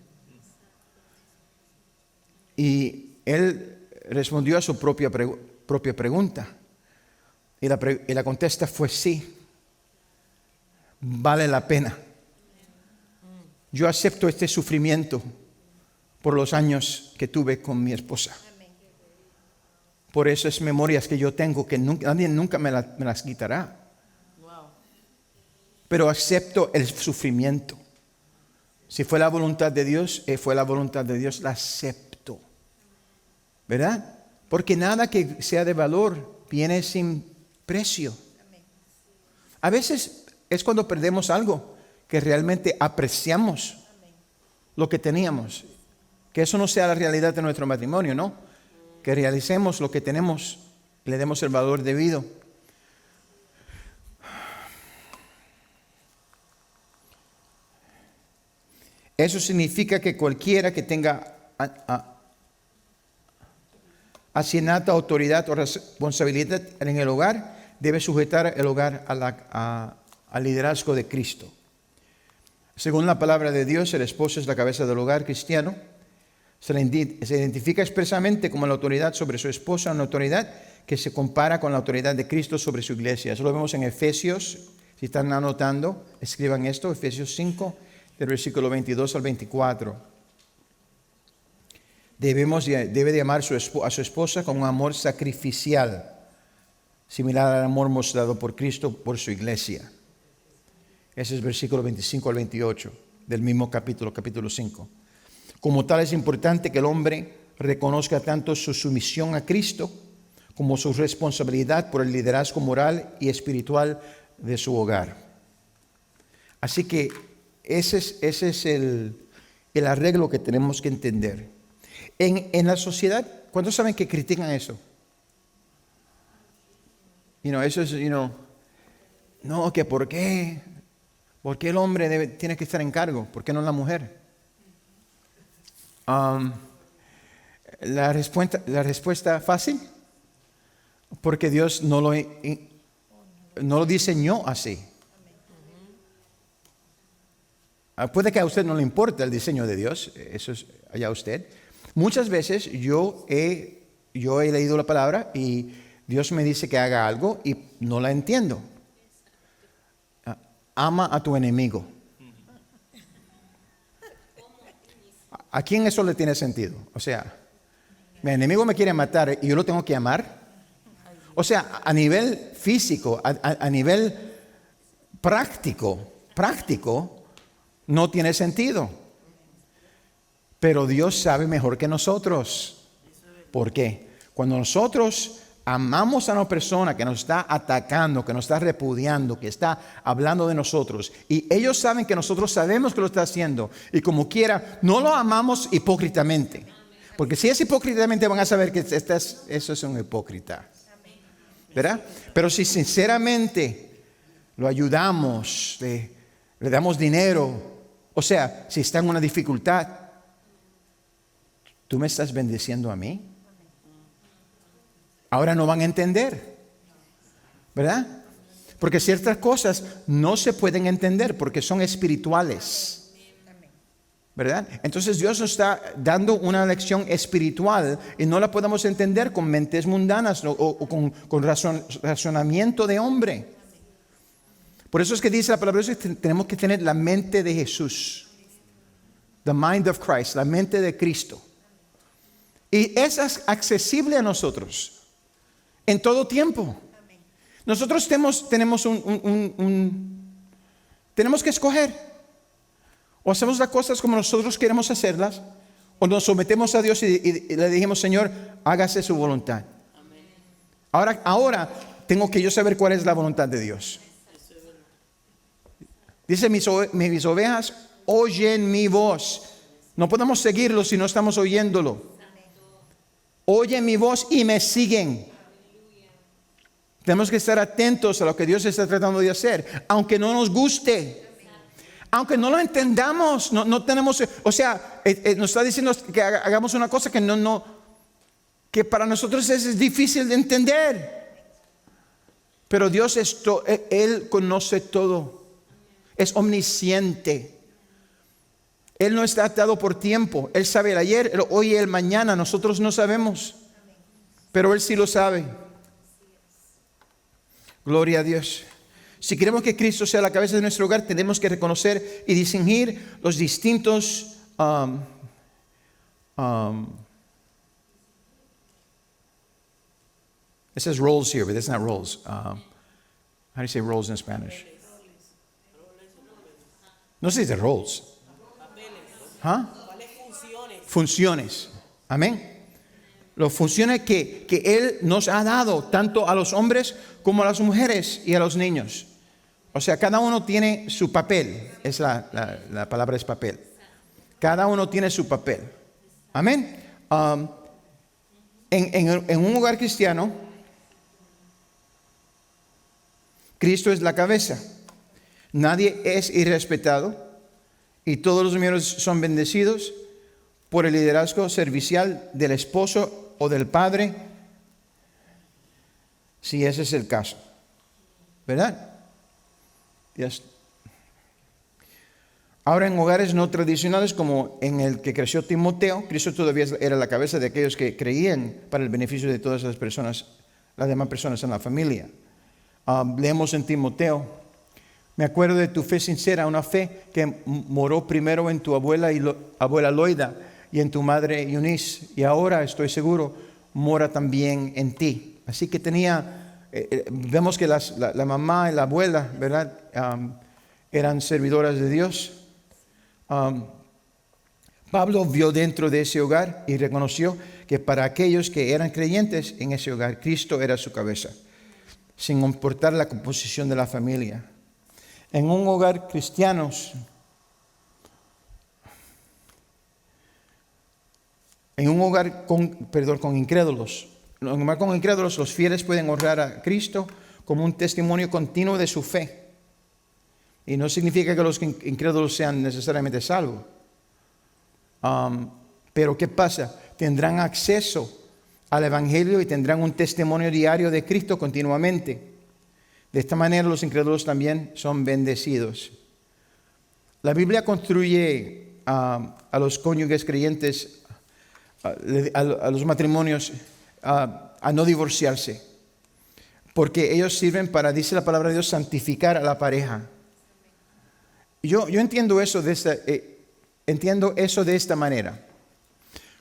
Y él respondió a su propia pregunta. Y la contesta fue sí. Vale la pena. Yo acepto este sufrimiento por los años que tuve con mi esposa. Por esas memorias que yo tengo que nadie nunca me las quitará. Pero acepto el sufrimiento. Si fue la voluntad de Dios, fue la voluntad de Dios, la acepto. ¿Verdad? Porque nada que sea de valor viene sin precio. A veces es cuando perdemos algo que realmente apreciamos lo que teníamos. Que eso no sea la realidad de nuestro matrimonio, ¿no? Que realicemos lo que tenemos y le demos el valor debido. Eso significa que cualquiera que tenga asignada autoridad o responsabilidad en el hogar debe sujetar el hogar al liderazgo de Cristo. Según la palabra de Dios, el esposo es la cabeza del hogar cristiano. Se identifica expresamente como la autoridad sobre su esposa, una autoridad que se compara con la autoridad de Cristo sobre su iglesia. Eso lo vemos en Efesios. Si están anotando, escriban esto, Efesios 5, del versículo 22 al 24. Debe de amar a su esposa con un amor sacrificial, similar al amor mostrado por Cristo por su iglesia. Ese es versículo 25 al 28 del mismo capítulo 5. Como tal, es importante que el hombre reconozca tanto su sumisión a Cristo como su responsabilidad por el liderazgo moral y espiritual de su hogar. Así que ese es el arreglo que tenemos que entender. En la sociedad, ¿cuántos saben que critican eso? Eso es, no, que ¿por qué? ¿Por qué el hombre tiene que estar en cargo? ¿Por qué no la mujer? La respuesta fácil, porque Dios no lo diseñó así. Puede que a usted no le importe el diseño de Dios, eso es allá usted. Muchas veces yo he leído la palabra y Dios me dice que haga algo y no la entiendo. Ama a tu enemigo. ¿A quién eso le tiene sentido? O sea, mi enemigo me quiere matar y yo lo tengo que amar. O sea, a nivel físico, a nivel práctico, no tiene sentido. Pero Dios sabe mejor que nosotros. ¿Por qué? Cuando nosotros amamos a una persona que nos está atacando, que nos está repudiando, que está hablando de nosotros, y ellos saben que nosotros sabemos que lo está haciendo, y como quiera, no lo amamos hipócritamente. Porque si es hipócritamente van a saber que eso es un hipócrita. ¿Verdad? Pero si sinceramente lo ayudamos, le damos dinero, o sea, si está en una dificultad, ¿tú me estás bendiciendo a mí? Ahora no van a entender, ¿verdad? Porque ciertas cosas no se pueden entender porque son espirituales, ¿verdad? Entonces Dios nos está dando una lección espiritual y no la podemos entender con mentes mundanas o con razonamiento de hombre. Por eso es que dice la palabra de Dios que tenemos que tener la mente de Jesús. The mind of Christ, la mente de Cristo. Y es accesible a nosotros en todo tiempo. Nosotros tenemos tenemos que escoger. O hacemos las cosas como nosotros queremos hacerlas, o nos sometemos a Dios y le dijimos, Señor, hágase su voluntad. Ahora tengo que yo saber cuál es la voluntad de Dios. Dice, mis ovejas oyen mi voz. No podemos seguirlo si no estamos oyéndolo. Oyen mi voz y me siguen. Tenemos que estar atentos a lo que Dios está tratando de hacer, aunque no nos guste, aunque no lo entendamos. No tenemos, o sea, nos está diciendo que hagamos una cosa que para nosotros es difícil de entender. Pero Dios Él conoce todo, es omnisciente. Él no está atado por tiempo. Él sabe el ayer, el hoy y el mañana. Nosotros no sabemos, pero Él sí lo sabe. Gloria a Dios. Si queremos que Cristo sea la cabeza de nuestro hogar, tenemos que reconocer y distinguir los distintos it says roles here, but it's not roles. How do you say roles in Spanish? No se dice roles. ¿Ah? Funciones. Amén. Las funciones que Él nos ha dado, tanto a los hombres como a las mujeres y a los niños. O sea, cada uno tiene su papel. Es la palabra es papel. Cada uno tiene su papel. Amén. En un hogar cristiano, Cristo es la cabeza. Nadie es irrespetado y todos los miembros son bendecidos por el liderazgo servicial del esposo o del padre, si ese es el caso, ¿verdad? Yes. Ahora, en hogares no tradicionales como en el que creció Timoteo, Cristo todavía era la cabeza de aquellos que creían para el beneficio de todas las personas, las demás personas en la familia. Leemos en Timoteo, me acuerdo de tu fe sincera, una fe que moró primero en tu abuela Loida y en tu madre Eunice, y ahora estoy seguro mora también en ti. Así que vemos que la mamá y la abuela, ¿verdad? Eran servidoras de Dios. Pablo vio dentro de ese hogar y reconoció que para aquellos que eran creyentes en ese hogar, Cristo era su cabeza, sin importar la composición de la familia. En un hogar cristiano, en un hogar con incrédulos, los fieles pueden honrar a Cristo como un testimonio continuo de su fe. Y no significa que los incrédulos sean necesariamente salvos. Pero ¿qué pasa? Tendrán acceso al Evangelio y tendrán un testimonio diario de Cristo continuamente. De esta manera los incrédulos también son bendecidos. La Biblia construye a los cónyuges creyentes, a los matrimonios, a no divorciarse, porque ellos sirven para, dice la palabra de Dios, santificar a la pareja. Yo entiendo eso de esta manera.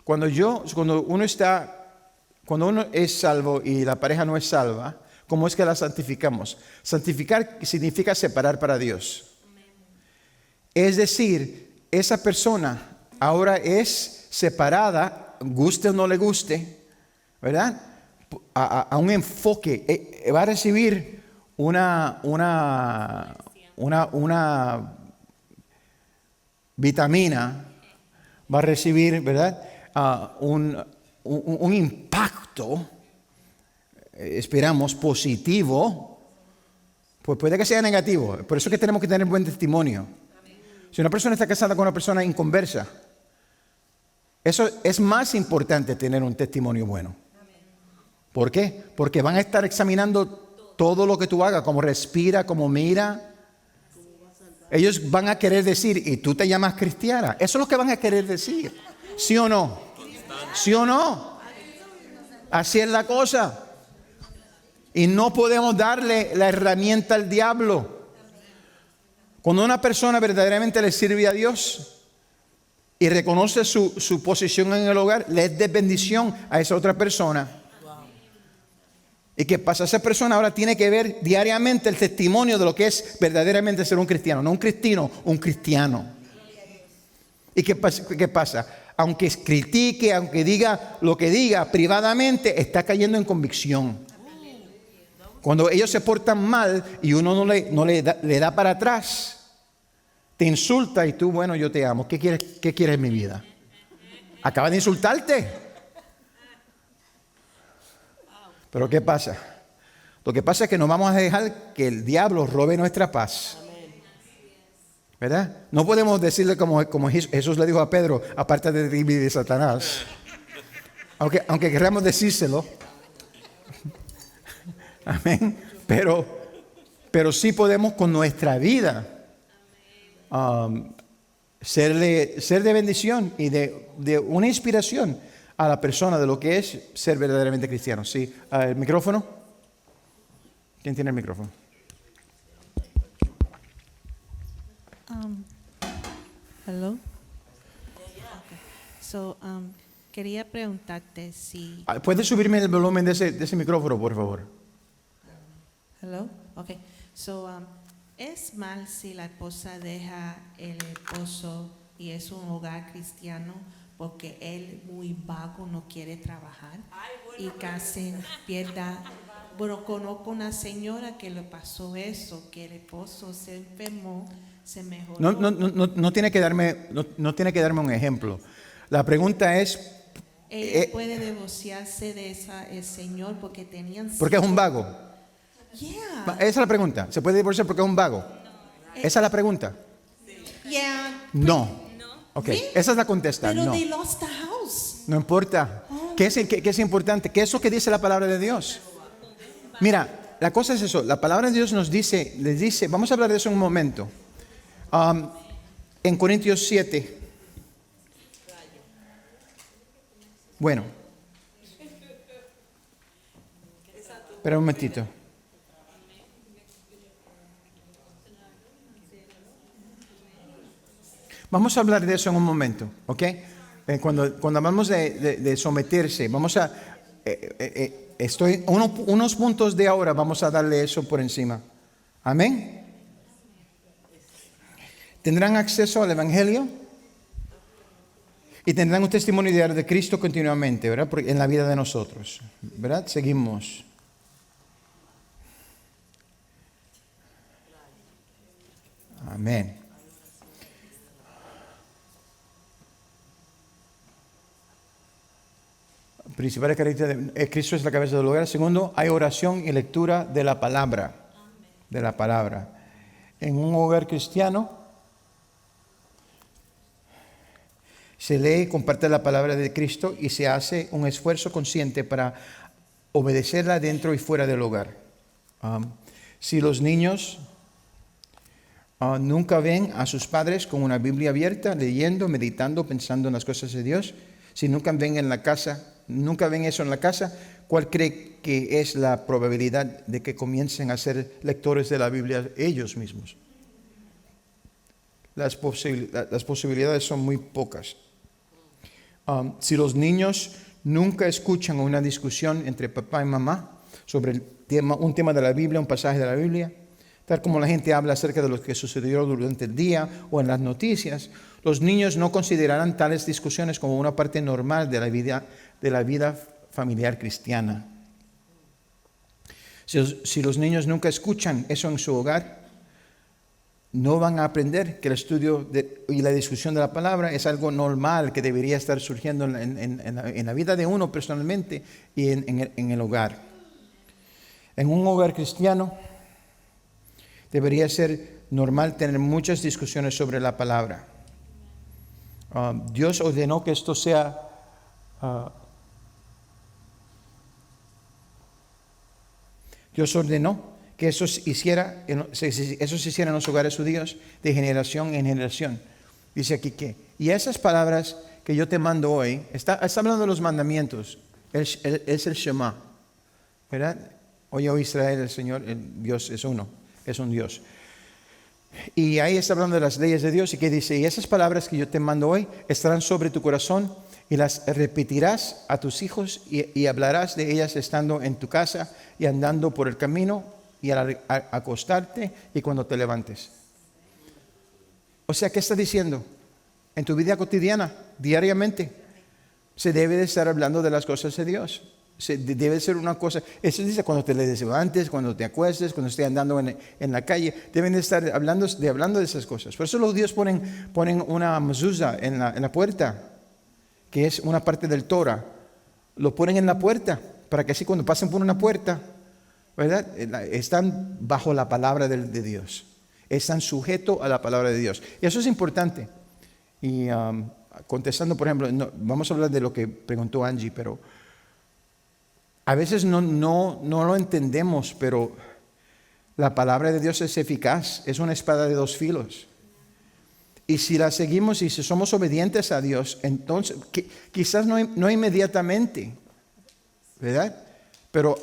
Cuando uno es salvo y la pareja no es salva, ¿cómo es que la santificamos? Santificar significa separar para Dios. Es decir, esa persona ahora es separada, guste o no le guste, ¿verdad? A un enfoque. Va a recibir una vitamina, va a recibir, ¿verdad? Un impacto, esperamos, positivo, pues puede que sea negativo. Por eso es que tenemos que tener buen testimonio. Si una persona está casada con una persona inconversa, eso es más importante, tener un testimonio bueno. ¿Por qué? Porque van a estar examinando todo lo que tú hagas, cómo respira, cómo mira. Ellos van a querer decir, ¿y tú te llamas cristiana? Eso es lo que van a querer decir. ¿Sí o no? ¿Sí o no? Así es la cosa. Y no podemos darle la herramienta al diablo. Cuando una persona verdaderamente le sirve a Dios y reconoce su posición en el hogar, le es de bendición a esa otra persona. ¿Y qué pasa? Esa persona ahora tiene que ver diariamente el testimonio de lo que es verdaderamente ser un cristiano. No un cristino, un cristiano. ¿Y qué pasa? Aunque critique, aunque diga lo que diga privadamente, está cayendo en convicción. Cuando ellos se portan mal y uno no le da para atrás, te insulta y tú, bueno, yo te amo. ¿Qué quieres en mi vida? Acaba de insultarte. Pero ¿qué pasa? Lo que pasa es que no vamos a dejar que el diablo robe nuestra paz. ¿Verdad? No podemos decirle como Jesús le dijo a Pedro, apártate de ti y de Satanás. Aunque queramos decírselo. Amén. Pero sí podemos con nuestra vida ser de bendición y de una inspiración a la persona de lo que es ser verdaderamente cristiano. Sí. ¿El micrófono? ¿Quién tiene el micrófono? Hello. Okay. So, quería preguntarte si. ¿Puedes subirme el volumen de ese micrófono, por favor? Hello. Okay. So, ¿es mal si la esposa deja el esposo y es un hogar cristiano porque él muy vago no quiere trabajar y casi pierda? Bueno, conozco una señora que le pasó eso, que el esposo se enfermó, se mejoró. No tiene que darme un ejemplo. La pregunta es, ella puede divorciarse de el señor porque tenían. ¿por qué es un vago? Yeah. Esa es la pregunta. ¿Se puede divorciar porque es un vago? Esa es la pregunta. Yeah. No. Ok, esa es la contesta. Pero no. they lost the house. No importa. ¿Qué es importante? ¿Qué es lo que dice la palabra de Dios? Mira, la cosa es eso. La palabra de Dios les dice, vamos a hablar de eso en un momento. En Corintios 7. Bueno. Espera un momentito. Vamos a hablar de eso en un momento, ¿ok? Cuando hablamos de someterse, vamos a... unos puntos de ahora vamos a darle eso por encima. Amén. Tendrán acceso al Evangelio y tendrán un testimonio diario de Cristo continuamente, ¿verdad? En la vida de nosotros, ¿verdad? Seguimos. Amén. Principales características, Cristo es la cabeza del hogar. Segundo, hay oración y lectura de la palabra. De la palabra. En un hogar cristiano se lee y comparte la palabra de Cristo y se hace un esfuerzo consciente para obedecerla dentro y fuera del hogar. Si los niños nunca ven a sus padres con una Biblia abierta, leyendo, meditando, pensando en las cosas de Dios, si nunca ven eso en la casa, ¿cuál cree que es la probabilidad de que comiencen a ser lectores de la Biblia ellos mismos? Las posibilidades son muy pocas. Si los niños nunca escuchan una discusión entre papá y mamá sobre un tema de la Biblia, un pasaje de la Biblia, tal como la gente habla acerca de lo que sucedió durante el día o en las noticias, los niños no considerarán tales discusiones como una parte normal de la vida familiar cristiana. Si los niños nunca escuchan eso en su hogar, no van a aprender que el estudio y la discusión de la palabra es algo normal que debería estar surgiendo en la vida de uno personalmente y en el hogar. En un hogar cristiano debería ser normal tener muchas discusiones sobre la palabra. Dios ordenó que esto sea Dios ordenó que eso se hiciera en los hogares judíos de generación en generación. Dice aquí que, y esas palabras que yo te mando hoy, está hablando de los mandamientos, es el Shema, ¿verdad? Oye, oh Israel, el Señor, el Dios es uno, es un Dios. Y ahí está hablando de las leyes de Dios y que dice, y esas palabras que yo te mando hoy estarán sobre tu corazón y las repetirás a tus hijos y hablarás de ellas estando en tu casa y andando por el camino y al acostarte y cuando te levantes. O sea, ¿qué está diciendo? En tu vida cotidiana, diariamente, se debe de estar hablando de las cosas de Dios. Debe ser una cosa, eso dice cuando te levantes, cuando te acuestes, cuando estés andando en la calle, deben de estar hablando de esas cosas. Por eso los Dios ponen una mezuzá en la puerta, que es una parte del Torah. Lo ponen en la puerta, para que así cuando pasen por una puerta, ¿verdad? Están bajo la palabra de Dios. Están sujetos a la palabra de Dios. Y eso es importante. Y contestando, por ejemplo, vamos a hablar de lo que preguntó Angie, pero a veces no lo entendemos, pero la palabra de Dios es eficaz, es una espada de dos filos. Y si la seguimos y si somos obedientes a Dios, entonces quizás no inmediatamente, ¿verdad? Pero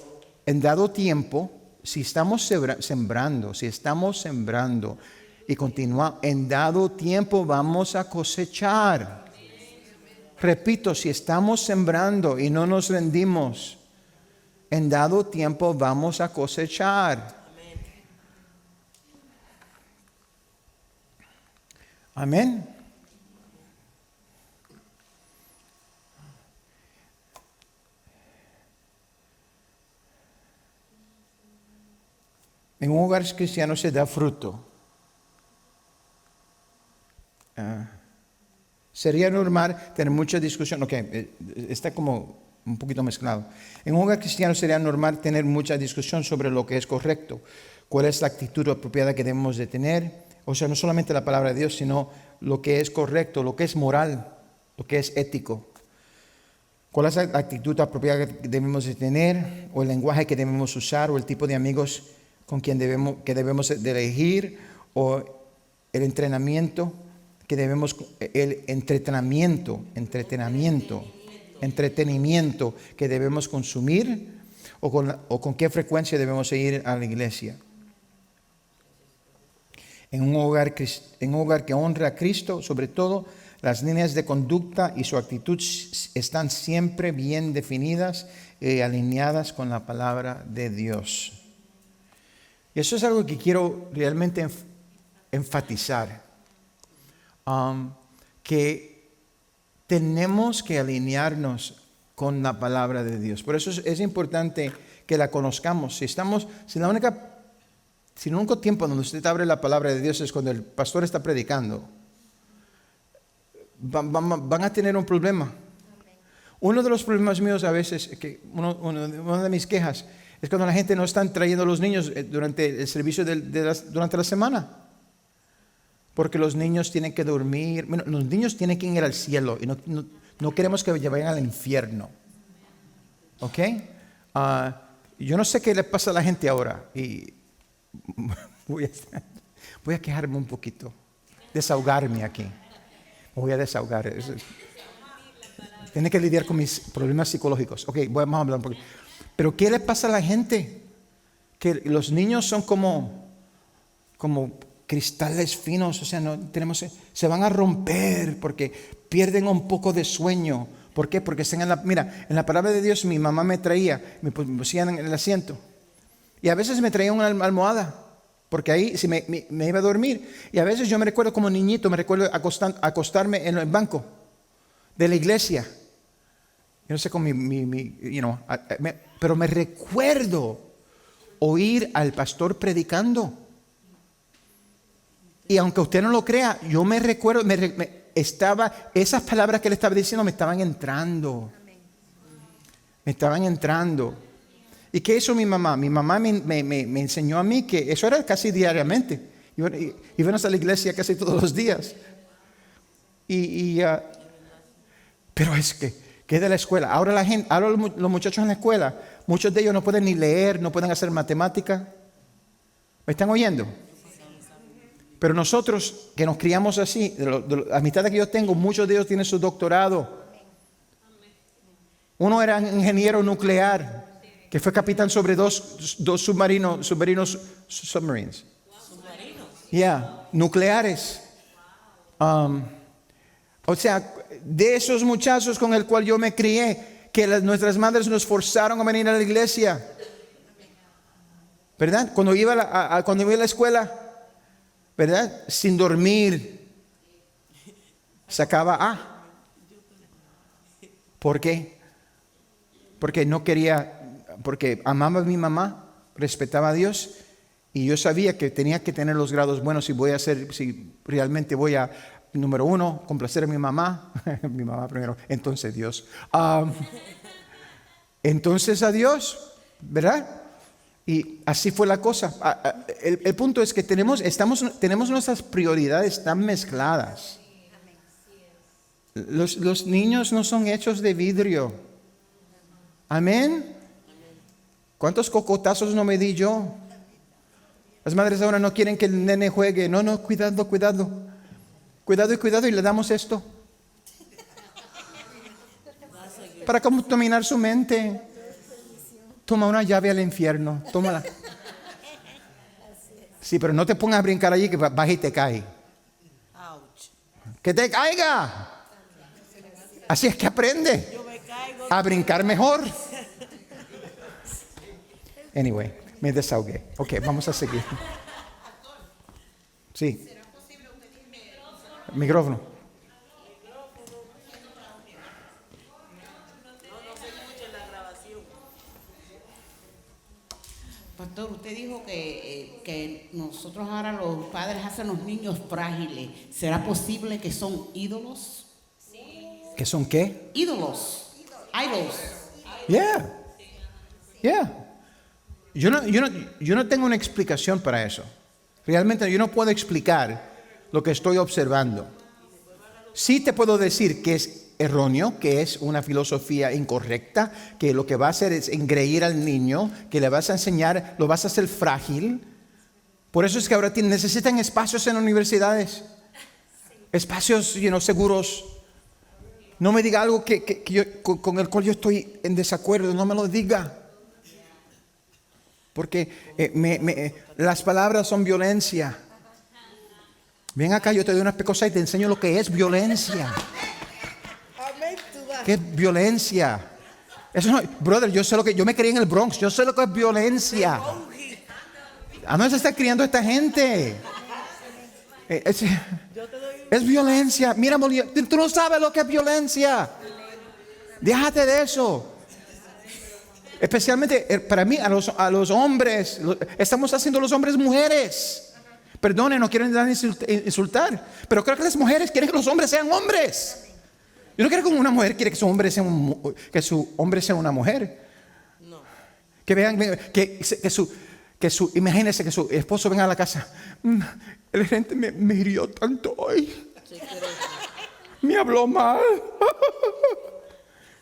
en dado tiempo, si estamos sembrando y continuamos, en dado tiempo vamos a cosechar. Repito, si estamos sembrando y no nos rendimos, en dado tiempo vamos a cosechar. Amén. En un hogar cristiano se da fruto. Sería normal tener mucha discusión. Ok, está como un poquito mezclado. En un hogar cristiano sería normal tener mucha discusión sobre lo que es correcto, cuál es la actitud apropiada que debemos de tener. O sea, no solamente la palabra de Dios, sino lo que es correcto, lo que es moral, lo que es ético. ¿Cuál es la actitud apropiada que debemos de tener? O el lenguaje que debemos usar, o el tipo de amigos con quien debemos de elegir, o el entrenamiento que debemos, el entretenimiento que debemos consumir, o con qué frecuencia debemos ir a la iglesia. En un hogar que honra a Cristo, sobre todo, las líneas de conducta y su actitud están siempre bien definidas y alineadas con la palabra de Dios. Y eso es algo que quiero realmente enfatizar. Que tenemos que alinearnos con la palabra de Dios. Por eso es importante que la conozcamos. Si el único tiempo donde usted abre la palabra de Dios es cuando el pastor está predicando, van a tener un problema. Uno de los problemas míos a veces, una de mis quejas, es cuando la gente no está trayendo a los niños durante el servicio durante la semana. Porque los niños tienen que dormir. Bueno, los niños tienen que ir al cielo y no queremos que vayan al infierno. ¿Ok? Yo no sé qué le pasa a la gente ahora. Y voy a quejarme un poquito. Desahogarme aquí. Me voy a desahogar. Tiene que lidiar con mis problemas psicológicos. Ok, vamos a hablar un poquito. Pero ¿qué le pasa a la gente? Que los niños son como cristales finos, o sea, se van a romper porque pierden un poco de sueño. ¿Por qué? Porque están en la palabra de Dios. Mi mamá me pusían en el asiento y a veces me traía una almohada porque ahí si me iba a dormir, y a veces yo me recuerdo como niñito, me recuerdo acostarme en el banco de la iglesia. Yo no sé cómo pero me recuerdo oír al pastor predicando. Y aunque usted no lo crea, yo me recuerdo, esas palabras que él estaba diciendo me estaban entrando. Me estaban entrando. ¿Y qué hizo mi mamá? Mi mamá me enseñó a mí que eso era casi diariamente. Íbamos a la iglesia casi todos los días. Pero es que de la escuela. Ahora los muchachos en la escuela, muchos de ellos no pueden ni leer, no pueden hacer matemática. ¿Me están oyendo? Pero nosotros que nos criamos así, a mitad de que yo tengo, muchos de ellos tienen su doctorado. Uno era ingeniero nuclear, que fue capitán sobre dos submarines. nucleares. O sea, de esos muchachos con el cual yo me crié, que nuestras madres nos forzaron a venir a la iglesia, ¿verdad? Cuando iba cuando iba a la escuela, ¿verdad? Sin dormir, sacaba A. ¿Por qué? Porque no quería, porque amaba a mi mamá, respetaba a Dios, y yo sabía que tenía que tener los grados buenos si realmente voy a, número uno, complacer a mi mamá, mi mamá primero, entonces Dios. Entonces a Dios, ¿verdad? Y así fue la cosa. El punto es que tenemos nuestras prioridades tan mezcladas. Los niños no son hechos de vidrio. Amén. ¿Cuántos cocotazos no me di yo? Las madres ahora no quieren que el nene juegue. No, cuidado. Cuidado, y le damos esto. Para contaminar su mente. Toma una llave al infierno. Tómala. Sí, pero no te pongas a brincar allí que baja y te cae. Que te caiga. Así es que aprende a brincar mejor. Anyway, me desahogué. Ok, vamos a seguir. Sí. Micrófono. Pastor, usted dijo que nosotros ahora los padres hacen los niños frágiles. ¿Será posible que son ídolos? ¿Qué son qué? Ídolos. Idols. Yeah. Yo no tengo una explicación para eso. Realmente yo no puedo explicar lo que estoy observando. Sí te puedo decir que es erróneo, que es una filosofía incorrecta, que lo que va a hacer es engreír al niño, que le vas a enseñar, lo vas a hacer frágil. Por eso es que ahora necesitan espacios en universidades, espacios seguros. No me diga algo con el cual yo estoy en desacuerdo, no me lo diga. Porque las palabras son violencia. Ven acá, yo te doy una cosa y te enseño lo que es violencia. ¿Qué es violencia? Eso no, brother, yo me crié en el Bronx, yo sé lo que es violencia. ¿A dónde se está criando esta gente? Es violencia. Mira, tú no sabes lo que es violencia. Déjate de eso. Especialmente para mí, a los hombres. Estamos haciendo los hombres mujeres. Perdone, no quieren insultar. Pero creo que las mujeres quieren que los hombres sean hombres. Yo no quiero que una mujer quiere que su hombre sea una mujer. No. Que vean imagínense que su esposo venga a la casa. El gerente me hirió tanto hoy. Me habló mal.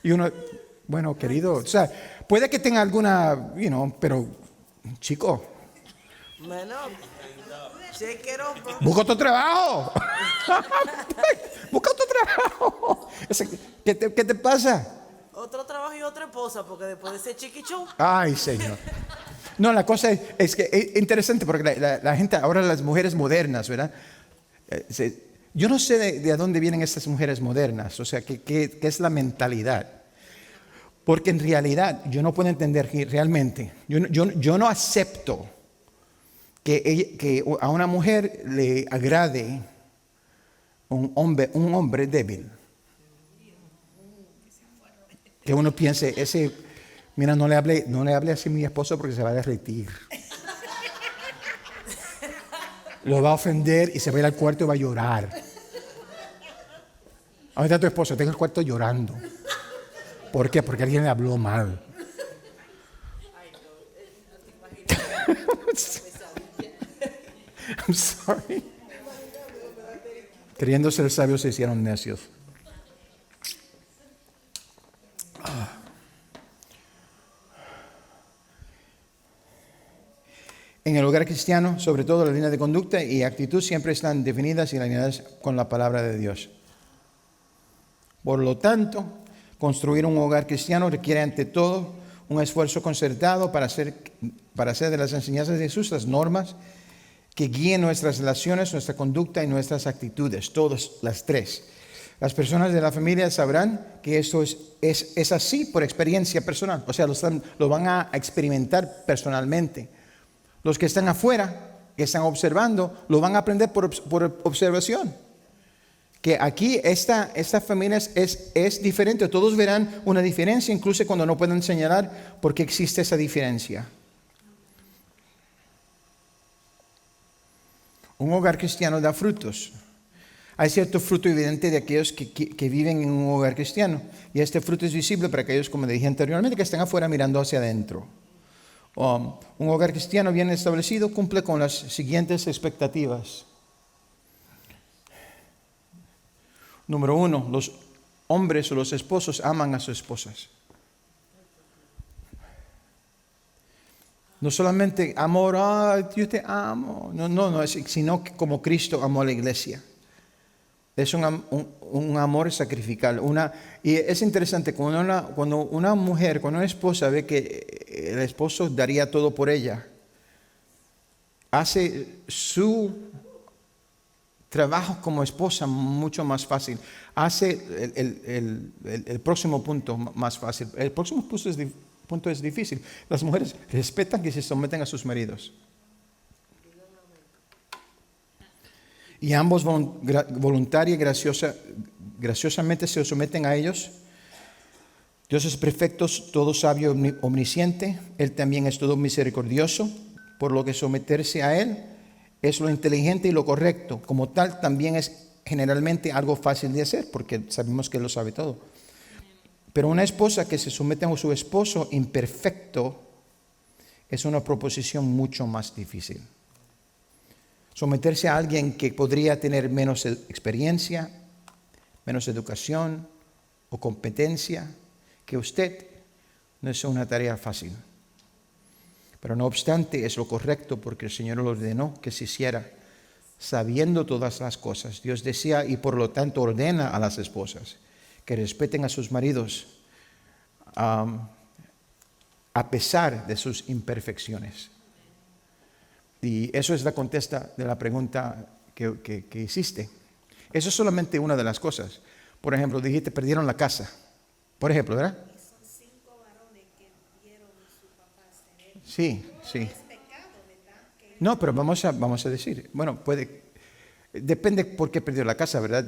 Y uno, bueno, querido, o sea, puede que tenga alguna, pero chico. Bueno, busca otro trabajo. Busca otro trabajo. ¿Qué te pasa? Otro trabajo y otra esposa, porque después de ese chiquichón. Ay, Señor. No, la cosa es que es interesante porque la gente, ahora las mujeres modernas, ¿verdad? Yo no sé de dónde vienen estas mujeres modernas, o sea, ¿qué es la mentalidad? Porque en realidad yo no puedo entender que realmente, yo no acepto que a una mujer le agrade un hombre débil. Que uno piense, mira, no le hable así a mi esposo porque se va a derretir. Lo va a ofender y se va a ir al cuarto y va a llorar. Ahora está tu esposo, está en el cuarto llorando. ¿Por qué? Porque alguien le habló mal. I'm sorry. Queriendo ser sabios se hicieron necios. En el hogar cristiano, sobre todo, las líneas de conducta y actitud siempre están definidas y alineadas con la palabra de Dios. Por lo tanto, construir un hogar cristiano requiere ante todo un esfuerzo concertado para hacer de las enseñanzas de Jesús las normas que guíen nuestras relaciones, nuestra conducta y nuestras actitudes, todas las tres. Las personas de la familia sabrán que esto es así por experiencia personal, o sea, lo van a experimentar personalmente. Los que están afuera, que están observando, lo van a aprender por observación. Que aquí esta familia es diferente, todos verán una diferencia, incluso cuando no pueden señalar por qué existe esa diferencia. Un hogar cristiano da frutos. Hay cierto fruto evidente de aquellos que viven en un hogar cristiano. Y este fruto es visible para aquellos, como dije anteriormente, que están afuera mirando hacia adentro. Un hogar cristiano bien establecido cumple con las siguientes expectativas. Número 1, los hombres o los esposos aman a sus esposas. No solamente amor, yo te amo, no, sino que como Cristo amó a la iglesia. Es un amor sacrificial. Y es interesante, cuando una mujer, cuando una esposa ve que el esposo daría todo por ella, hace su trabajo como esposa mucho más fácil. Hace el próximo punto más fácil. El próximo punto es difícil. Las mujeres respetan y se someten a sus maridos. Y ambos voluntaria y graciosamente se someten a ellos. Dios es perfecto, todo sabio, omnisciente. Él también es todo misericordioso, por lo que someterse a Él es lo inteligente y lo correcto. Como tal, también es generalmente algo fácil de hacer, porque sabemos que Él lo sabe todo. Pero una esposa que se somete a su esposo imperfecto es una proposición mucho más difícil. Someterse a alguien que podría tener menos experiencia, menos educación o competencia que usted no es una tarea fácil. Pero no obstante es lo correcto porque el Señor lo ordenó que se hiciera sabiendo todas las cosas. Dios decía y por lo tanto ordena a las esposas que respeten a sus maridos a pesar de sus imperfecciones. Y eso es la contesta de la pregunta que hiciste. Eso es solamente una de las cosas. Por ejemplo, dijiste, perdieron la casa. Por ejemplo, ¿verdad? Son 5 varones que vieron su papá ser. Sí. Es pecado, ¿verdad? No, pero vamos a decir, bueno, depende por qué perdió la casa, ¿verdad?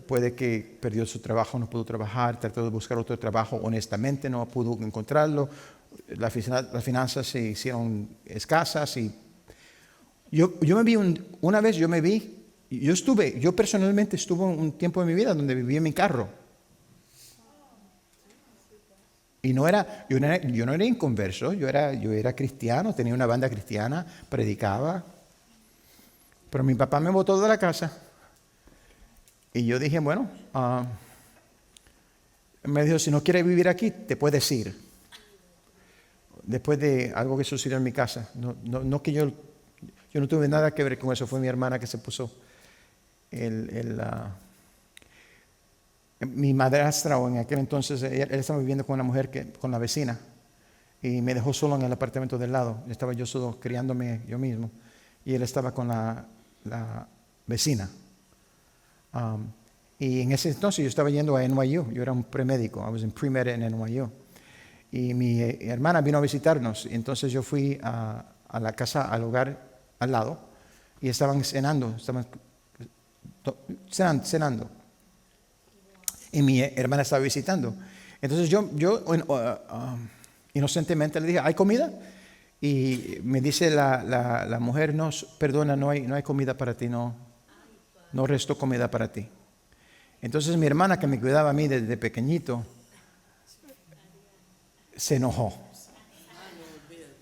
Puede que perdió su trabajo, no pudo trabajar, trató de buscar otro trabajo honestamente, no pudo encontrarlo, las finanzas se hicieron escasas y yo me vi yo personalmente estuve un tiempo en mi vida donde viví en mi carro. Y yo no era inconverso, yo era cristiano, tenía una banda cristiana, predicaba. Pero mi papá me botó de la casa. Y yo dije, bueno, me dijo, si no quieres vivir aquí, te puedes ir. Después de algo que sucedió en mi casa. No que yo no tuve nada que ver con eso, fue mi hermana que se puso mi madrastra, o en aquel entonces él estaba viviendo con una mujer, con la vecina, y me dejó solo en el apartamento del lado. Estaba yo solo criándome yo mismo, y él estaba con la vecina. Y en ese entonces yo estaba yendo a NYU, yo era un premédico, I was in pre-med en NYU. Y mi hermana vino a visitarnos, y entonces yo fui a la casa, al hogar al lado, y estaban cenando. Y mi hermana estaba visitando. Entonces yo inocentemente le dije, ¿hay comida? Y me dice la mujer, no, perdona, no hay comida para ti, no restó comida para ti. Entonces mi hermana, que me cuidaba a mí desde pequeñito, se enojó.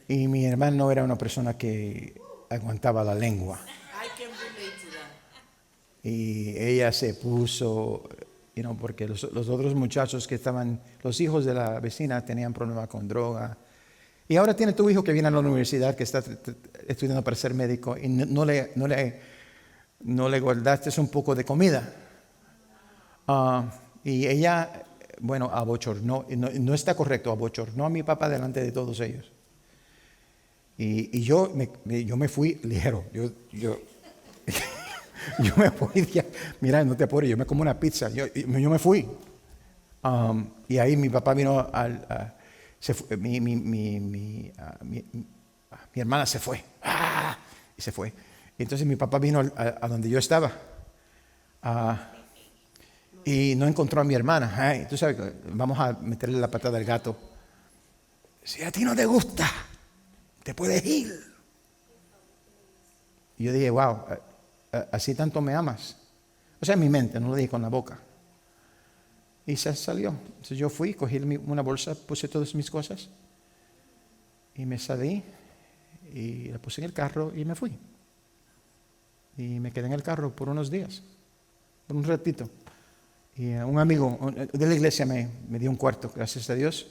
Y mi hermana no era una persona que aguantaba la lengua. I can relate to that. Y ella se puso, porque los otros muchachos que estaban, los hijos de la vecina tenían problemas con droga. Y ahora tiene tu hijo que viene a la universidad, que está estudiando para ser médico, y no le guardaste un poco de comida. Y ella, abochornó, no está correcto, abochornó a mi papá delante de todos ellos. Y yo me fui ligero. Yo me fui, mira, no te apures, yo me como una pizza. Yo me fui. Y ahí mi papá vino, se fue, mi hermana se fue. Y se fue. Entonces mi papá vino a donde yo estaba. Y no encontró a mi hermana. Tú sabes, vamos a meterle la patada al gato. Si a ti no te gusta, te puedes ir. Y yo dije, wow, así tanto me amas. O sea, en mi mente, no lo dije con la boca. Y se salió. Entonces yo fui, cogí una bolsa, puse todas mis cosas. Y me salí. Y la puse en el carro y me fui. Y me quedé en el carro por unos días. Por un ratito. Y un amigo de la iglesia me dio un cuarto, gracias a Dios.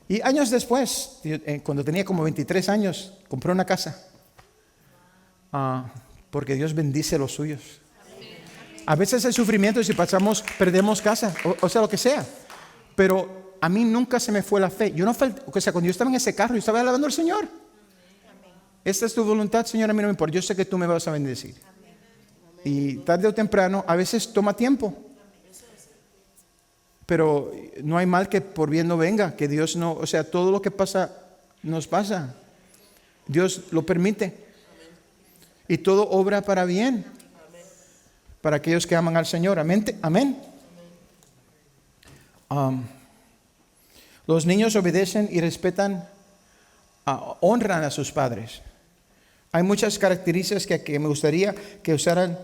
Y años después, cuando tenía como 23 años, compré una casa. Porque Dios bendice los suyos. A veces hay sufrimiento y si perdemos casa, o sea, lo que sea. Pero a mí nunca se me fue la fe. O sea, cuando yo estaba en ese carro, yo estaba alabando al Señor. Esta es tu voluntad, Señor, a mí no me importa. Yo sé que tú me vas a bendecir. Y tarde o temprano, a veces toma tiempo. Pero no hay mal que por bien no venga, que Dios no, o sea, todo lo que pasa, nos pasa. Dios lo permite. Y todo obra para bien. Para aquellos que aman al Señor. Amén. Amén. Los niños obedecen y respetan, honran a sus padres. Hay muchas características que me gustaría que usaran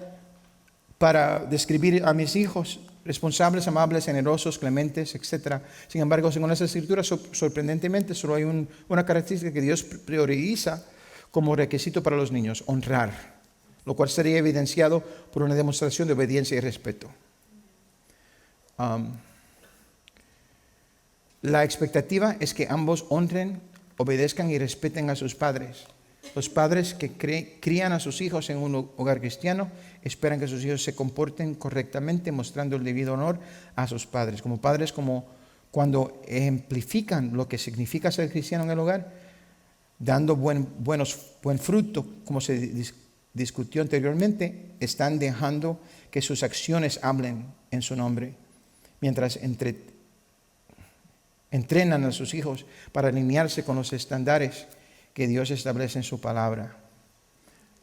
para describir a mis hijos: responsables, amables, generosos, clementes, etc. Sin embargo, según las Escrituras, sorprendentemente, solo hay una característica que Dios prioriza como requisito para los niños: honrar, lo cual sería evidenciado por una demostración de obediencia y respeto. La expectativa es que ambos honren, obedezcan y respeten a sus padres. Los padres que crían a sus hijos en un hogar cristiano esperan que sus hijos se comporten correctamente, mostrando el debido honor a sus padres. Como padres, como cuando ejemplifican lo que significa ser cristiano en el hogar, dando buen fruto, como se discutió anteriormente, están dejando que sus acciones hablen en su nombre, mientras entrenan a sus hijos para alinearse con los estándares que Dios establece en su palabra.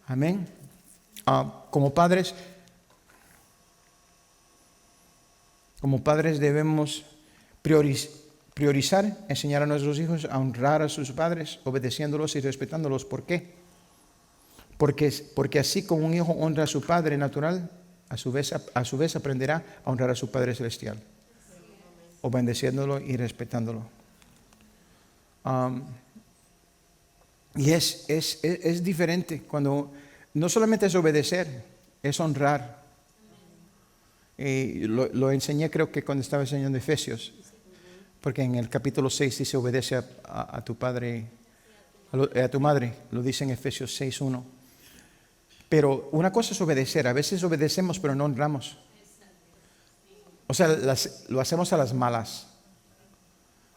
Amén. Como padres debemos priorizar, enseñar a nuestros hijos a honrar a sus padres, obedeciéndolos y respetándolos. ¿Por qué? Porque así como un hijo honra a su padre natural, a su vez aprenderá a honrar a su Padre celestial, obedeciéndolo y respetándolo. Y es diferente cuando no solamente es obedecer, es honrar. Lo enseñé, creo que cuando estaba enseñando Efesios, porque en el capítulo 6 dice: obedece a tu padre, a tu madre, lo dice en Efesios 6:1. Pero una cosa es obedecer, a veces obedecemos pero no honramos. O sea, lo hacemos a las malas.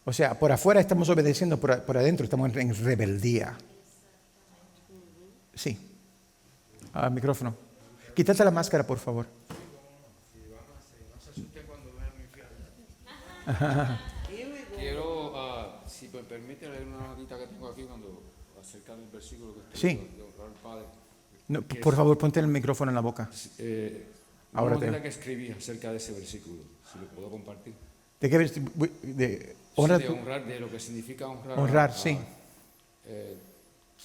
O sea, por afuera estamos obedeciendo, por adentro estamos en rebeldía. Sí. Micrófono. Quítate la máscara, por favor. Quiero, si me permite, leer una notita que tengo aquí acerca del versículo que estoy Sí. de honrar al Padre. No, por favor, ponte el micrófono en la boca. Ahora tengo que escribir acerca de ese versículo, si lo puedo compartir. ¿De qué honra? De honrar, de lo que significa honrar. Honrar, sí.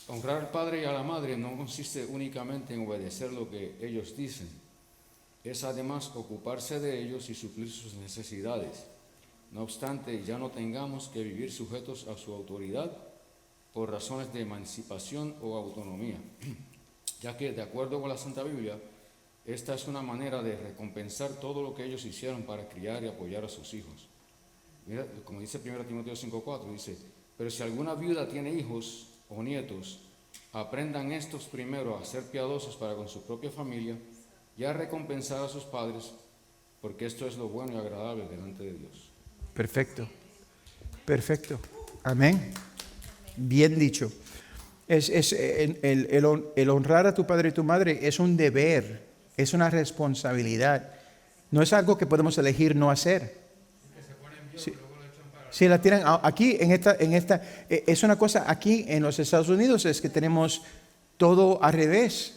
Honrar al padre y a la madre no consiste únicamente en obedecer lo que ellos dicen. Es además ocuparse de ellos y suplir sus necesidades. No obstante, ya no tengamos que vivir sujetos a su autoridad por razones de emancipación o autonomía, ya que, de acuerdo con la Santa Biblia, esta es una manera de recompensar todo lo que ellos hicieron para criar y apoyar a sus hijos. Mira, como dice 1 Timoteo 5:4, dice: pero si alguna viuda tiene hijos o nietos, aprendan estos primero a ser piadosos para con su propia familia y a recompensar a sus padres, porque esto es lo bueno y agradable delante de Dios. Perfecto. Perfecto. Amén. Bien dicho. El honrar a tu padre y tu madre es un deber, es una responsabilidad. No es algo que podemos elegir no hacer. Si la tiran aquí es una cosa aquí en los Estados Unidos, es que tenemos todo al revés.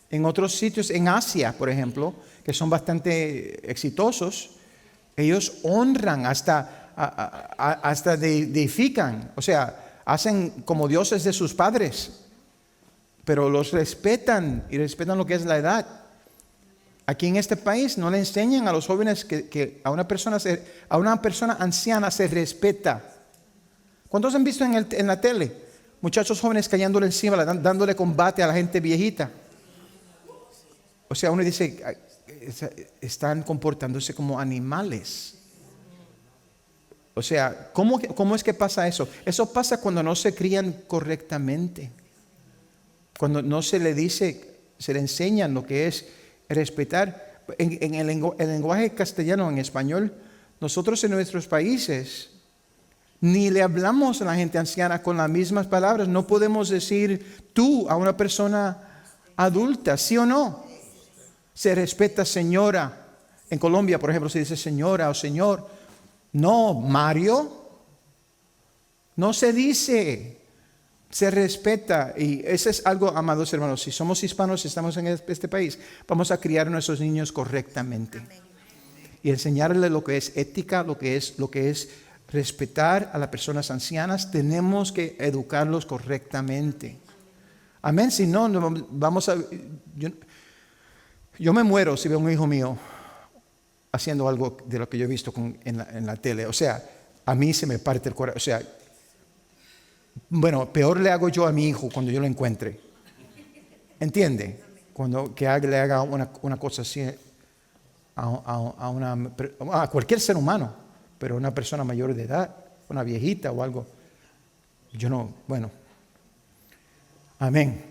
En otros sitios, en Asia, por ejemplo, que son bastante exitosos, ellos honran hasta deifican, o sea, hacen como dioses de sus padres, pero los respetan y respetan lo que es la edad. Aquí en este país no le enseñan a los jóvenes que a una persona anciana se respeta. ¿Cuántos han visto en la tele? Muchachos jóvenes cayéndole encima, dándole combate a la gente viejita. O sea, uno dice, están comportándose como animales. O sea, ¿cómo es que pasa eso? Eso pasa cuando no se crían correctamente. Cuando no se le dice, se le enseñan lo que es respetar. En el lenguaje castellano, en español, nosotros en nuestros países ni le hablamos a la gente anciana con las mismas palabras. No podemos decir tú a una persona adulta, ¿sí o no? Se respeta señora. En Colombia, por ejemplo, se dice señora o señor. No, Mario. No se dice. Se respeta. Y eso es algo, amados hermanos. Si somos hispanos, estamos en este país, vamos a criar a nuestros niños correctamente. Amén. Y enseñarles lo que es ética, lo que es respetar a las personas ancianas. Tenemos que educarlos correctamente. Amén. Si no, vamos a... Yo me muero si veo a un hijo mío haciendo algo de lo que yo he visto en la tele. O sea, a mí se me parte el corazón. O sea, bueno, peor le hago yo a mi hijo cuando yo lo encuentre. ¿Entiende? Le haga una cosa así a cualquier ser humano, pero una persona mayor de edad, una viejita o algo. Yo no, bueno. Amén.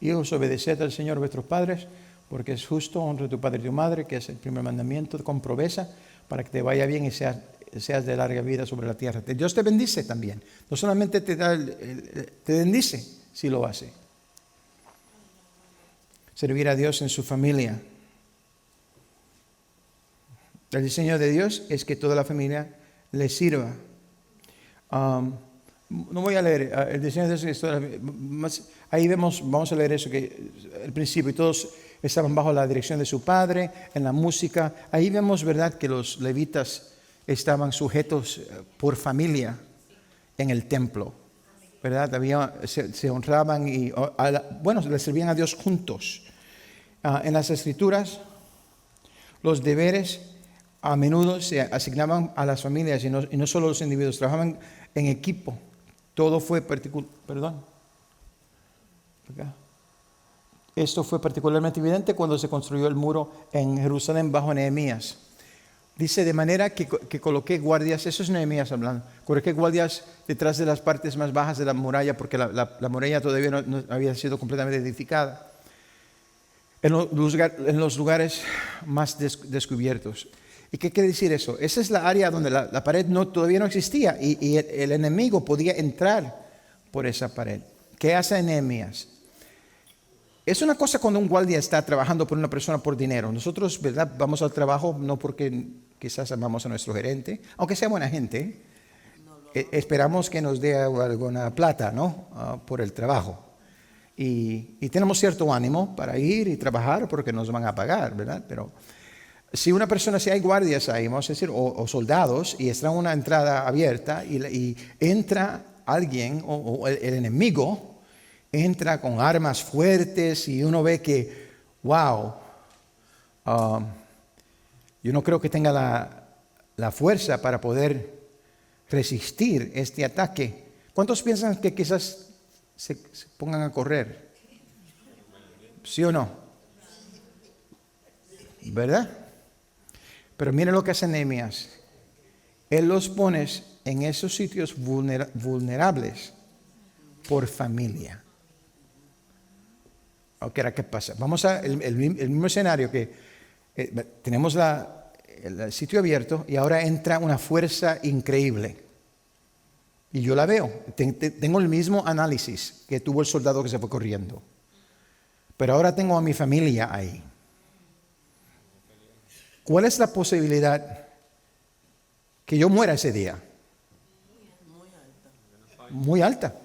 Hijos, obedeced al Señor vuestros padres, porque es justo. Honra a tu padre y tu madre, que es el primer mandamiento, con proveza, para que te vaya bien y seas de larga vida sobre la tierra. Dios te bendice también. No solamente te bendice si lo hace. Servir a Dios en su familia. El diseño de Dios es que toda la familia le sirva. No voy a leer el diseño de Dios. Ahí vamos a leer eso, que al principio todos estaban bajo la dirección de su padre, en la música. Ahí vemos, ¿verdad?, que los levitas estaban sujetos por familia en el templo, ¿verdad? Se honraban y, le servían a Dios juntos. En las Escrituras, los deberes a menudo se asignaban a las familias y no solo los individuos, trabajaban en equipo. Todo fue Esto fue particularmente evidente cuando se construyó el muro en Jerusalén bajo Nehemías. Dice, de manera que coloqué guardias, eso es Nehemías hablando, coloqué guardias detrás de las partes más bajas de la muralla, porque la muralla todavía no había sido completamente edificada, en los lugares más descubiertos. ¿Y qué quiere decir eso? Esa es la área donde la pared todavía no existía y el enemigo podía entrar por esa pared. ¿Qué hace Nehemías? Es una cosa cuando un guardia está trabajando por una persona por dinero. Nosotros, ¿verdad?, vamos al trabajo no porque quizás amamos a nuestro gerente, aunque sea buena gente. Esperamos que nos dé alguna plata, ¿no?, por el trabajo. Y tenemos cierto ánimo para ir y trabajar porque nos van a pagar, ¿verdad? Pero si hay guardias ahí, vamos a decir, o soldados, y está una entrada abierta y entra alguien, o el enemigo entra con armas fuertes y uno ve que, wow, yo no creo que tenga la fuerza para poder resistir este ataque. ¿Cuántos piensan que quizás se pongan a correr? ¿Sí o no? ¿Verdad? Pero miren lo que hace Nehemías. Él los pone en esos sitios vulnerables por familia. Ok, ¿qué pasa? Vamos a el mismo escenario que tenemos el sitio abierto y ahora entra una fuerza increíble. Y yo la veo. Tengo el mismo análisis que tuvo el soldado que se fue corriendo. Pero ahora tengo a mi familia ahí. ¿Cuál es la posibilidad que yo muera ese día? Muy alta.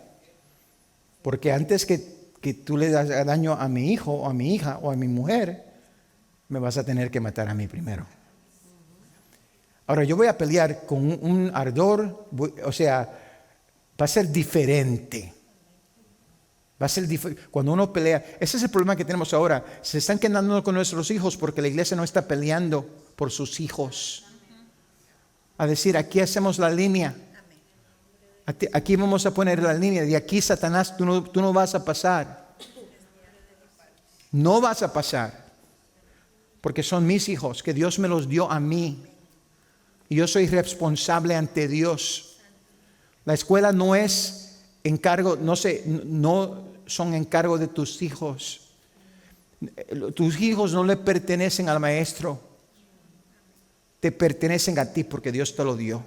Porque antes que tú le das daño a mi hijo o a mi hija o a mi mujer, me vas a tener que matar a mí primero. Ahora yo voy a pelear con un ardor, o sea, va a ser diferente. Va a ser cuando uno pelea. Ese es el problema que tenemos ahora. Se están quedando con nuestros hijos porque la iglesia no está peleando por sus hijos. A decir, aquí hacemos la línea. Aquí vamos a poner la línea. De aquí, Satanás, tú no vas a pasar. No vas a pasar. Porque son mis hijos, que Dios me los dio a mí. Y yo soy responsable ante Dios. La escuela no es encargo, no son encargo de tus hijos. Tus hijos no le pertenecen al maestro. Te pertenecen a ti porque Dios te lo dio.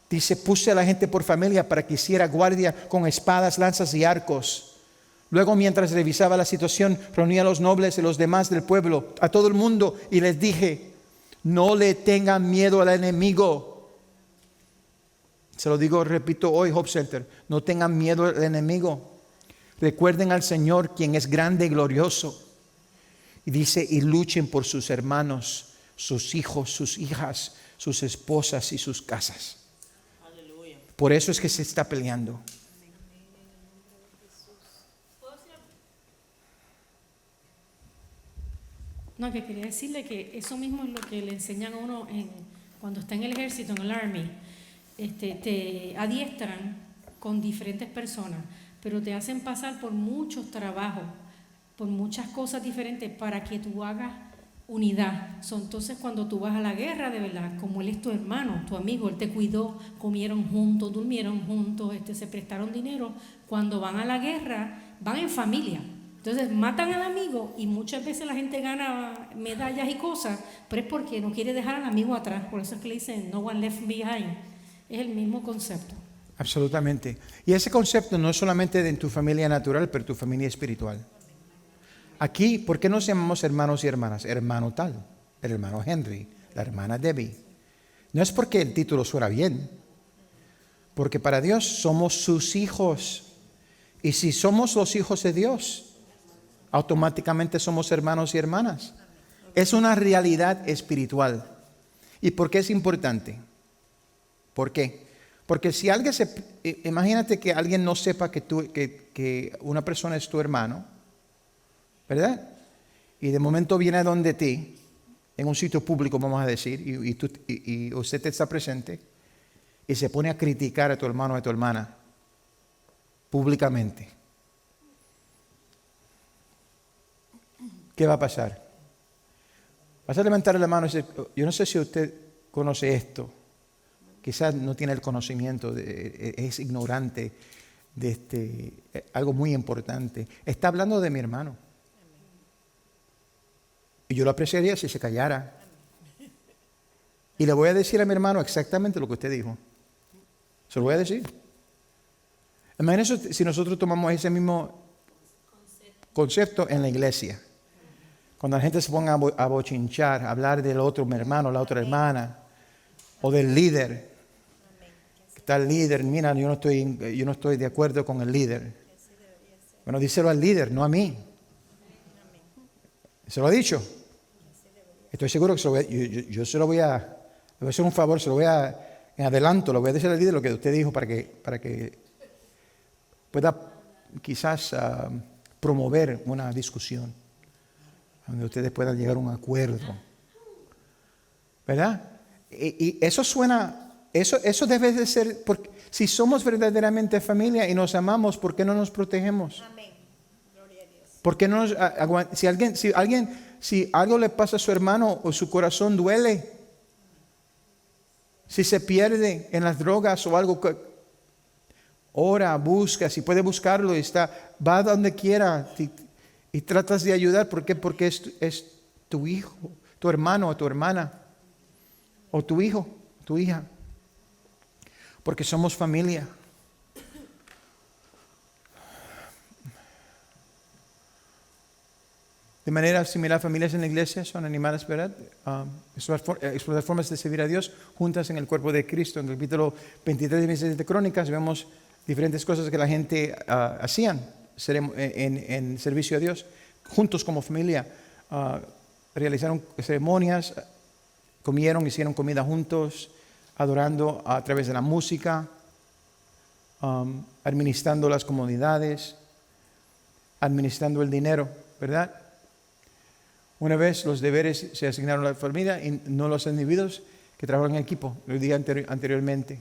Dice, puse a la gente por familia para que hiciera guardia con espadas, lanzas y arcos. Luego, mientras revisaba la situación, reuní a los nobles y los demás del pueblo, a todo el mundo, y les dije, no le tengan miedo al enemigo. Se lo digo, repito hoy, Hope Center, no tengan miedo al enemigo. Recuerden al Señor, quien es grande y glorioso. Y dice, y luchen por sus hermanos, sus hijos, sus hijas, sus esposas y sus casas. Aleluya. Por eso es que se está peleando. No, que quería decirle que eso mismo es lo que le enseñan a uno cuando está en el ejército, en el army. Te adiestran con diferentes personas, pero te hacen pasar por muchos trabajos, por muchas cosas diferentes para que tú hagas unidad. Entonces, cuando tú vas a la guerra, de verdad, como él es tu hermano, tu amigo, él te cuidó, comieron juntos, durmieron juntos, se prestaron dinero. Cuando van a la guerra, van en familia. Entonces matan al amigo y muchas veces la gente gana medallas y cosas, pero es porque no quiere dejar al amigo atrás. Por eso es que le dicen no one left behind. Es el mismo concepto. Absolutamente. Y ese concepto no es solamente en tu familia natural, pero tu familia espiritual. Aquí, ¿por qué nos llamamos hermanos y hermanas? Hermano tal, el hermano Henry, la hermana Debbie. No es porque el título suena bien, porque para Dios somos sus hijos. Y si somos los hijos de Dios, automáticamente somos hermanos y hermanas. Es una realidad espiritual. ¿Y por qué es importante? ¿Por qué? Porque si alguien imagínate que alguien no sepa que una persona es tu hermano, ¿verdad? Y de momento viene a donde ti, en un sitio público, vamos a decir, y usted está presente, y se pone a criticar a tu hermano o a tu hermana, públicamente. ¿Qué va a pasar? Vas a levantar la mano y decir, yo no sé si usted conoce esto. Quizás no tiene el conocimiento, es ignorante de algo muy importante. Está hablando de mi hermano. Y yo lo apreciaría si se callara. Y le voy a decir a mi hermano exactamente lo que usted dijo. Se lo voy a decir. Imagínense si nosotros tomamos ese mismo concepto en la iglesia. Cuando la gente se ponga a bochinchar, a hablar del otro hermano, la otra hermana, o del líder. ¿Qué tal líder? Mira, yo no estoy de acuerdo con el líder. Bueno, díselo al líder, no a mí. ¿Se lo ha dicho? Estoy seguro que yo se lo voy a... Le voy a hacer un favor, se lo voy a... En adelanto, le voy a decir al líder lo que usted dijo para que pueda quizás promover una discusión donde ustedes puedan llegar a un acuerdo, ¿verdad? Y eso suena, eso debe de ser, porque si somos verdaderamente familia y nos amamos, ¿por qué no nos protegemos? Amén. Gloria a Dios. ¿Por qué no si algo le pasa a su hermano o su corazón duele? Si se pierde en las drogas o algo, ora, busca, si puede buscarlo, va a donde quiera y tratas de ayudar. ¿Por qué? Porque es tu hijo, tu hermano o tu hermana, o tu hijo, tu hija, porque somos familia. De manera similar, familias en la iglesia son animadas, ¿verdad? Explorar formas de servir a Dios juntas en el cuerpo de Cristo. En el capítulo 23 y 26 de Crónicas vemos diferentes cosas que la gente hacían en servicio a Dios. Juntos como familia, realizaron ceremonias, comieron, hicieron comida juntos, adorando a través de la música, administrando las comunidades, administrando el dinero, ¿verdad? Una vez los deberes se asignaron a la familia y no los individuos que trabajan en equipo, lo dije anteriormente.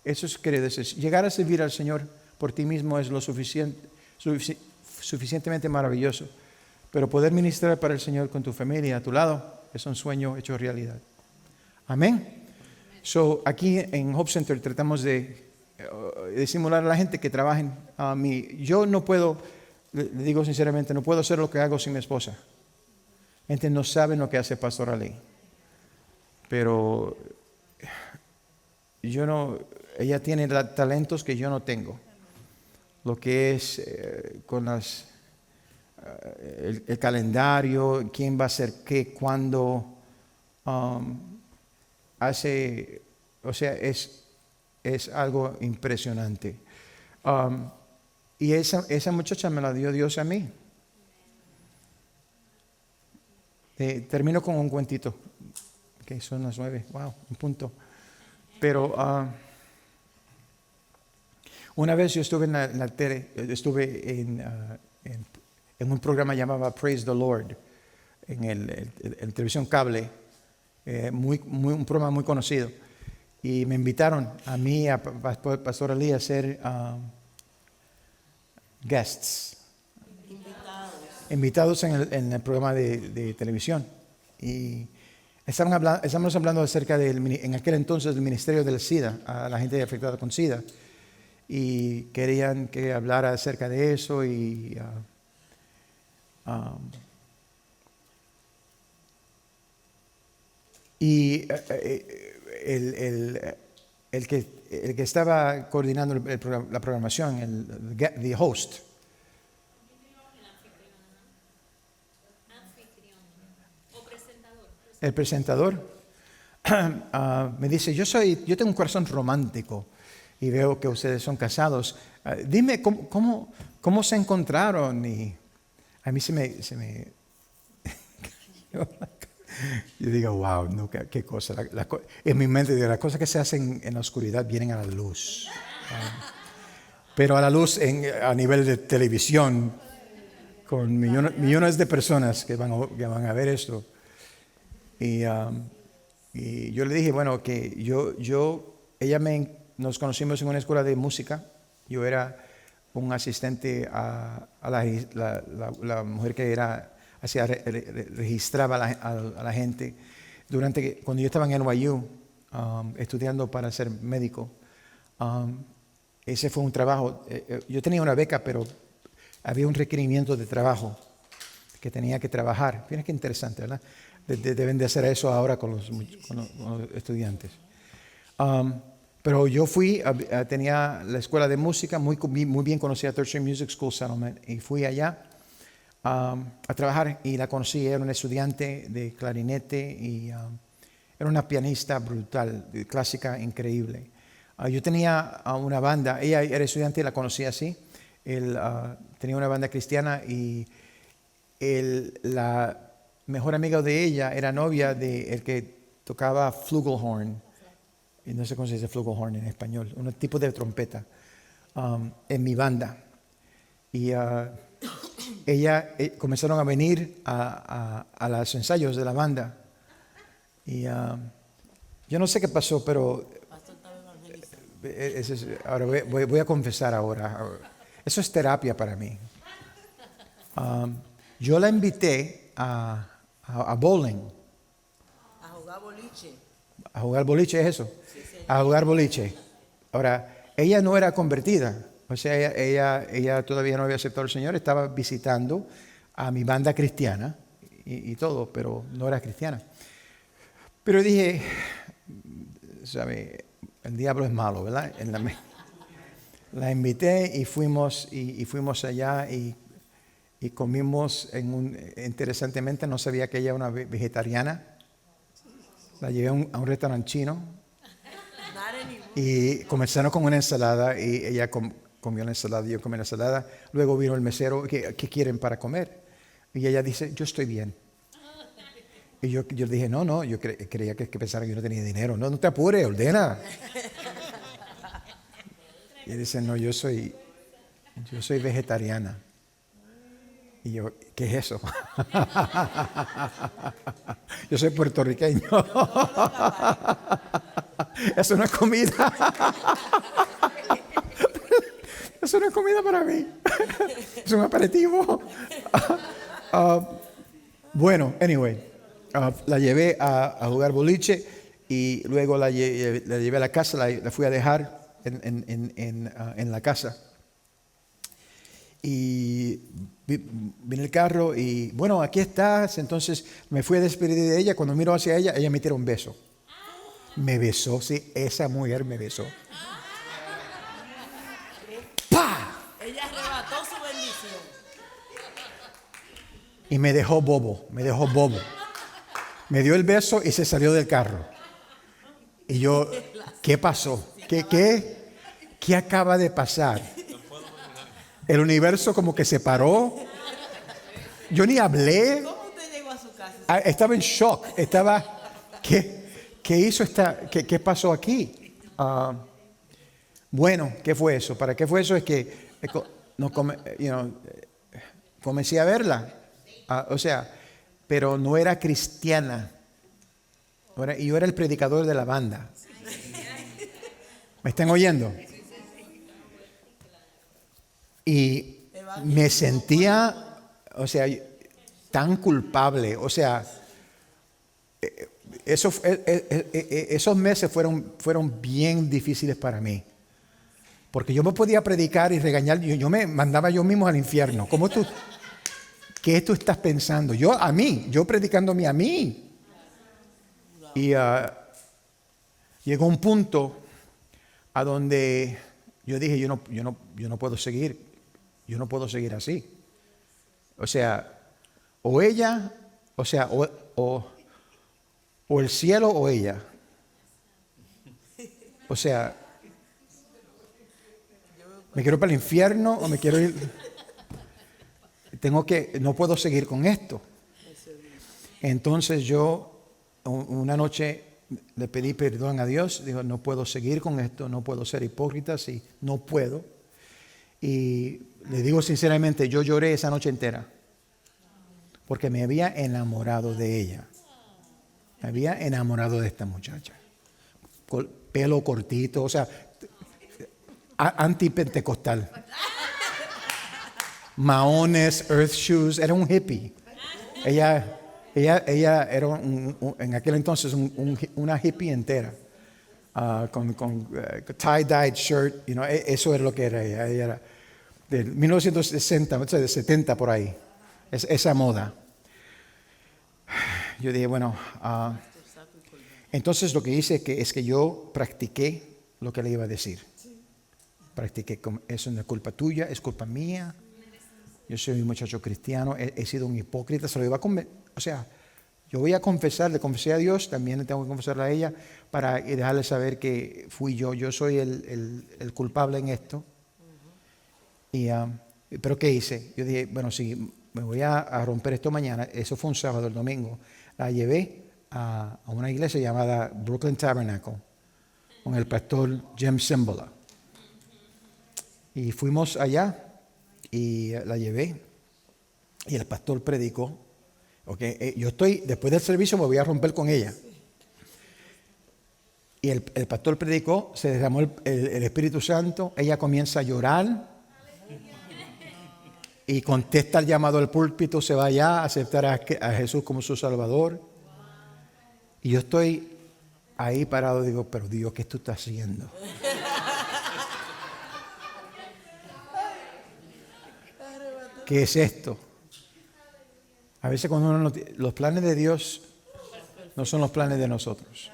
Eso quiere decir, llegar a servir al Señor por ti mismo es lo suficientemente maravilloso, pero poder ministrar para el Señor con tu familia a tu lado es un sueño hecho realidad. Amén. So, aquí en Hope Center tratamos de simular a la gente que trabajen a mí. Yo no puedo, le digo sinceramente, no puedo hacer lo que hago sin mi esposa. Gente no sabe lo que hace Pastor Ali. Pero ella tiene talentos que yo no tengo. Lo que es con el calendario, quién va a hacer qué, cuándo, hace, o sea, es algo impresionante. Y esa muchacha me la dio Dios a mí. Termino con un cuentito. Okay, son las 9. Wow, un punto. Pero una vez yo estuve en la tele, estuve en un programa llamado Praise the Lord, en televisión cable, un programa muy conocido. Y me invitaron a mí, a Pastor Ali, a ser guests. Invitados en el programa de televisión. Y estamos hablando acerca en aquel entonces del ministerio del SIDA, a la gente afectada con SIDA. Y querían que hablara acerca de eso y el que estaba coordinando la programación, the host, el presentador, me dice, yo tengo un corazón romántico y veo que ustedes son casados. Dime, ¿cómo se encontraron? Y a mí se me yo digo, wow, no, qué cosa. En mi mente digo, las cosas que se hacen en la oscuridad vienen a la luz. Pero a la luz a nivel de televisión, con millones de personas que van a ver esto. Y yo le dije, bueno, que nos conocimos en una escuela de música. Yo era un asistente a la mujer que registraba a la gente. Cuando yo estaba en NYU, estudiando para ser médico, ese fue un trabajo. Yo tenía una beca, pero había un requerimiento de trabajo que tenía que trabajar. Mira qué interesante, ¿verdad? Deben de hacer eso ahora con los estudiantes. Pero yo tenía la escuela de música, muy bien conocida, Third Street Music School Settlement, y fui allá a trabajar y la conocí. Era una estudiante de clarinete y era una pianista brutal, clásica, increíble. Yo tenía una banda, ella era estudiante y la conocí así. Tenía una banda cristiana y la mejor amiga de ella era novia del que tocaba flugelhorn. Y no sé cómo se dice flugelhorn en español, un tipo de trompeta en mi banda. Y comenzaron a venir a los ensayos de la banda. Y yo no sé qué pasó, pero ahora voy a confesar ahora. Eso es terapia para mí. Yo la invité a bowling. A jugar boliche. A jugar boliche, ¿es eso? Sí. A jugar boliche. Ahora, ella no era convertida. O sea, ella todavía no había aceptado al Señor. Estaba visitando a mi banda cristiana. y todo, pero no era cristiana. Pero dije, ¿sabe? El diablo es malo, ¿verdad? La invité y fuimos allá y comimos interesantemente, no sabía que ella era una vegetariana. La llevé a un restaurante chino y comenzaron con una ensalada y ella comió la ensalada y yo comí la ensalada. Luego vino el mesero, ¿qué quieren para comer? Y ella dice, yo estoy bien. Y yo dije, no, yo creía que pensaran que yo no tenía dinero. No te apures, ordena. Y dice, no, yo soy vegetariana. Y yo, ¿qué es eso? Yo soy puertorriqueño. Eso no es comida. Eso no es comida para mí. Es un aperitivo. Bueno, anyway, la llevé a jugar boliche y luego la llevé a la casa, la fui a dejar en la casa. Y vine el carro y bueno, aquí estás. Entonces me fui a despedir de ella. Cuando miro hacia ella, ella me tiró un beso. Me besó, sí, esa mujer me besó. ¡Pah! Ella arrebató su bendición. Y me dejó bobo. Me dio el beso y se salió del carro. Y yo, ¿qué pasó? ¿Qué acaba de pasar? El universo como que se paró. Yo ni hablé. ¿Cómo usted llegó a su casa? Estaba en shock. ¿Qué hizo qué pasó aquí? Bueno, ¿qué fue eso? ¿Para qué fue eso? Es que comencé a verla. Pero no era cristiana. Y yo era el predicador de la banda. ¿Me están oyendo? Y me sentía, tan culpable. Esos meses fueron bien difíciles para mí. Porque yo me podía predicar y regañar. Yo me mandaba yo mismo al infierno. ¿Qué tú estás pensando? Yo predicándome a mí. Y llegó un punto a donde yo dije, yo no puedo seguir. Yo no puedo seguir así. O ella, o el cielo o ella. ¿Me quiero para el infierno o me quiero ir? No puedo seguir con esto. Entonces yo una noche le pedí perdón a Dios. Digo, no puedo seguir con esto, no puedo ser hipócrita, sí, no puedo. Y le digo sinceramente, yo lloré esa noche entera. Porque me había enamorado de ella. Me había enamorado de esta muchacha. Pelo cortito, antipentecostal. Maones, earth shoes, era un hippie. Ella era en aquel entonces una hippie entera. Con tie-dyed shirt, eso era lo que era ella. Ella era de 1960, de 70 por ahí. Esa moda. Yo dije, bueno, entonces lo que hice es que yo practiqué lo que le iba a decir. Practiqué, eso no es culpa tuya, es culpa mía. Yo soy un muchacho cristiano, he sido un hipócrita, se lo iba a yo voy a confesar, le confesé a Dios, también le tengo que confesarle a ella para dejarle saber que fui yo soy el culpable en esto. Pero ¿qué hice? Yo dije, bueno, sí, me voy a romper esto mañana. Eso fue un sábado, el domingo. La llevé a una iglesia llamada Brooklyn Tabernacle con el pastor Jim Cymbala. Y fuimos allá y la llevé y el pastor predicó. Yo después del servicio me voy a romper con ella. Y el pastor predicó, se derramó el Espíritu Santo, ella comienza a llorar y contesta el llamado al púlpito, se va allá a aceptar a Jesús como su Salvador. Y yo estoy ahí parado, digo, pero Dios, ¿qué tú estás haciendo? ¿Qué es esto? A veces cuando uno los planes de Dios no son los planes de nosotros.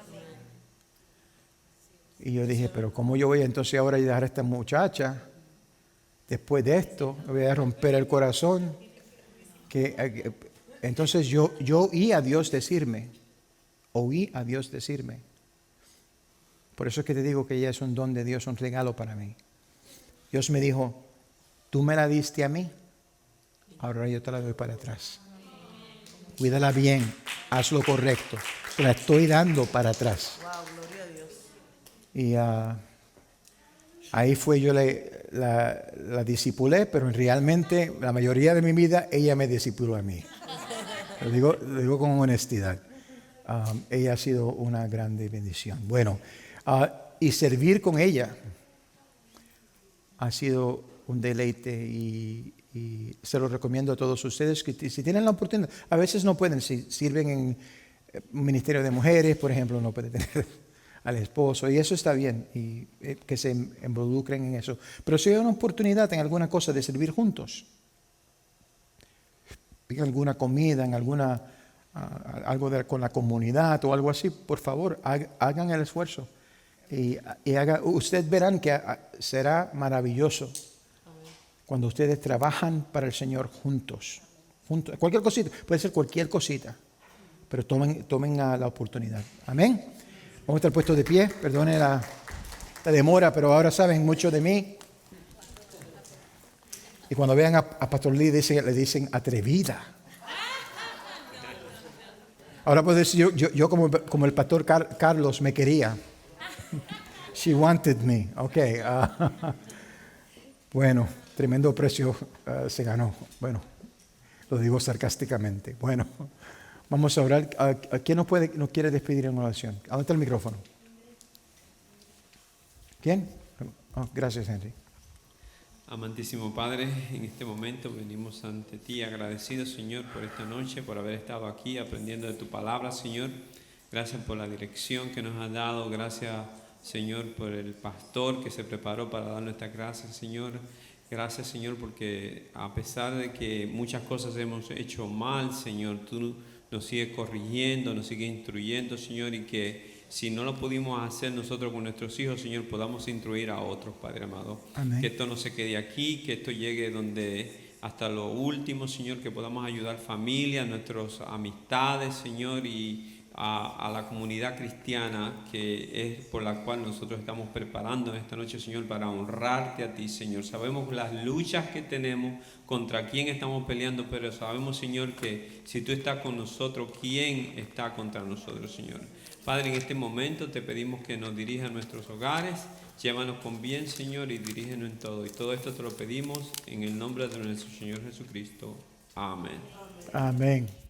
Y yo dije, pero ¿cómo yo voy entonces ahora a dejar a esta muchacha? Después de esto, me voy a romper el corazón. Entonces yo oí a Dios decirme. Por eso es que te digo que ella es un don de Dios, un regalo para mí. Dios me dijo, tú me la diste a mí, ahora yo te la doy para atrás. Cuídala bien, haz lo correcto. Te la estoy dando para atrás. Wow, gloria a Dios. Y ahí fue yo la discipulé, pero realmente la mayoría de mi vida ella me discipuló a mí. Lo digo con honestidad. Ella ha sido una grande bendición. Bueno, y servir con ella ha sido un deleite y se lo recomiendo a todos ustedes que si tienen la oportunidad, a veces no pueden, si sirven en un ministerio de mujeres, por ejemplo, no pueden tener al esposo y eso está bien y que se involucren en eso. Pero si hay una oportunidad en alguna cosa de servir juntos, en alguna comida, en algo con la comunidad o algo así, por favor, hagan el esfuerzo. Y ustedes verán que será maravilloso cuando ustedes trabajan para el Señor juntos. Cualquier cosita, puede ser cualquier cosita, pero tomen la oportunidad. Amén. Vamos a estar puestos de pie, perdone la demora, pero ahora saben mucho de mí. Y cuando vean a Pastor Lee, le dicen atrevida. Ahora puedo decir, yo como el pastor Carlos me quería. She wanted me. Ok. Bueno, tremendo precio se ganó. Bueno, lo digo sarcásticamente. Bueno, vamos a orar. ¿Quién nos quiere despedir en oración? ¿Dónde está el micrófono? ¿Quién? Oh, gracias, Henry. Amantísimo Padre, en este momento venimos ante ti agradecidos, Señor, por esta noche, por haber estado aquí aprendiendo de tu palabra, Señor. Gracias por la dirección que nos has dado. Gracias, Señor, por el pastor que se preparó para darnos esta clase, Señor. Gracias, Señor, porque a pesar de que muchas cosas hemos hecho mal, Señor, tú nos sigues corrigiendo, nos sigues instruyendo, Señor, y que si no lo pudimos hacer nosotros con nuestros hijos, Señor, podamos instruir a otros, Padre amado. Amén. Que esto no se quede aquí, que esto llegue hasta lo último, Señor, que podamos ayudar familias, nuestras amistades, Señor, y a la comunidad cristiana que es por la cual nosotros estamos preparando esta noche, Señor, para honrarte a ti, Señor. Sabemos las luchas que tenemos, contra quién estamos peleando, pero sabemos, Señor, que si tú estás con nosotros, ¿quién está contra nosotros, Señor? Padre, en este momento te pedimos que nos dirijas a nuestros hogares, llévanos con bien, Señor, y dirígenos en todo. Y todo esto te lo pedimos en el nombre de nuestro Señor Jesucristo. Amén. Amén.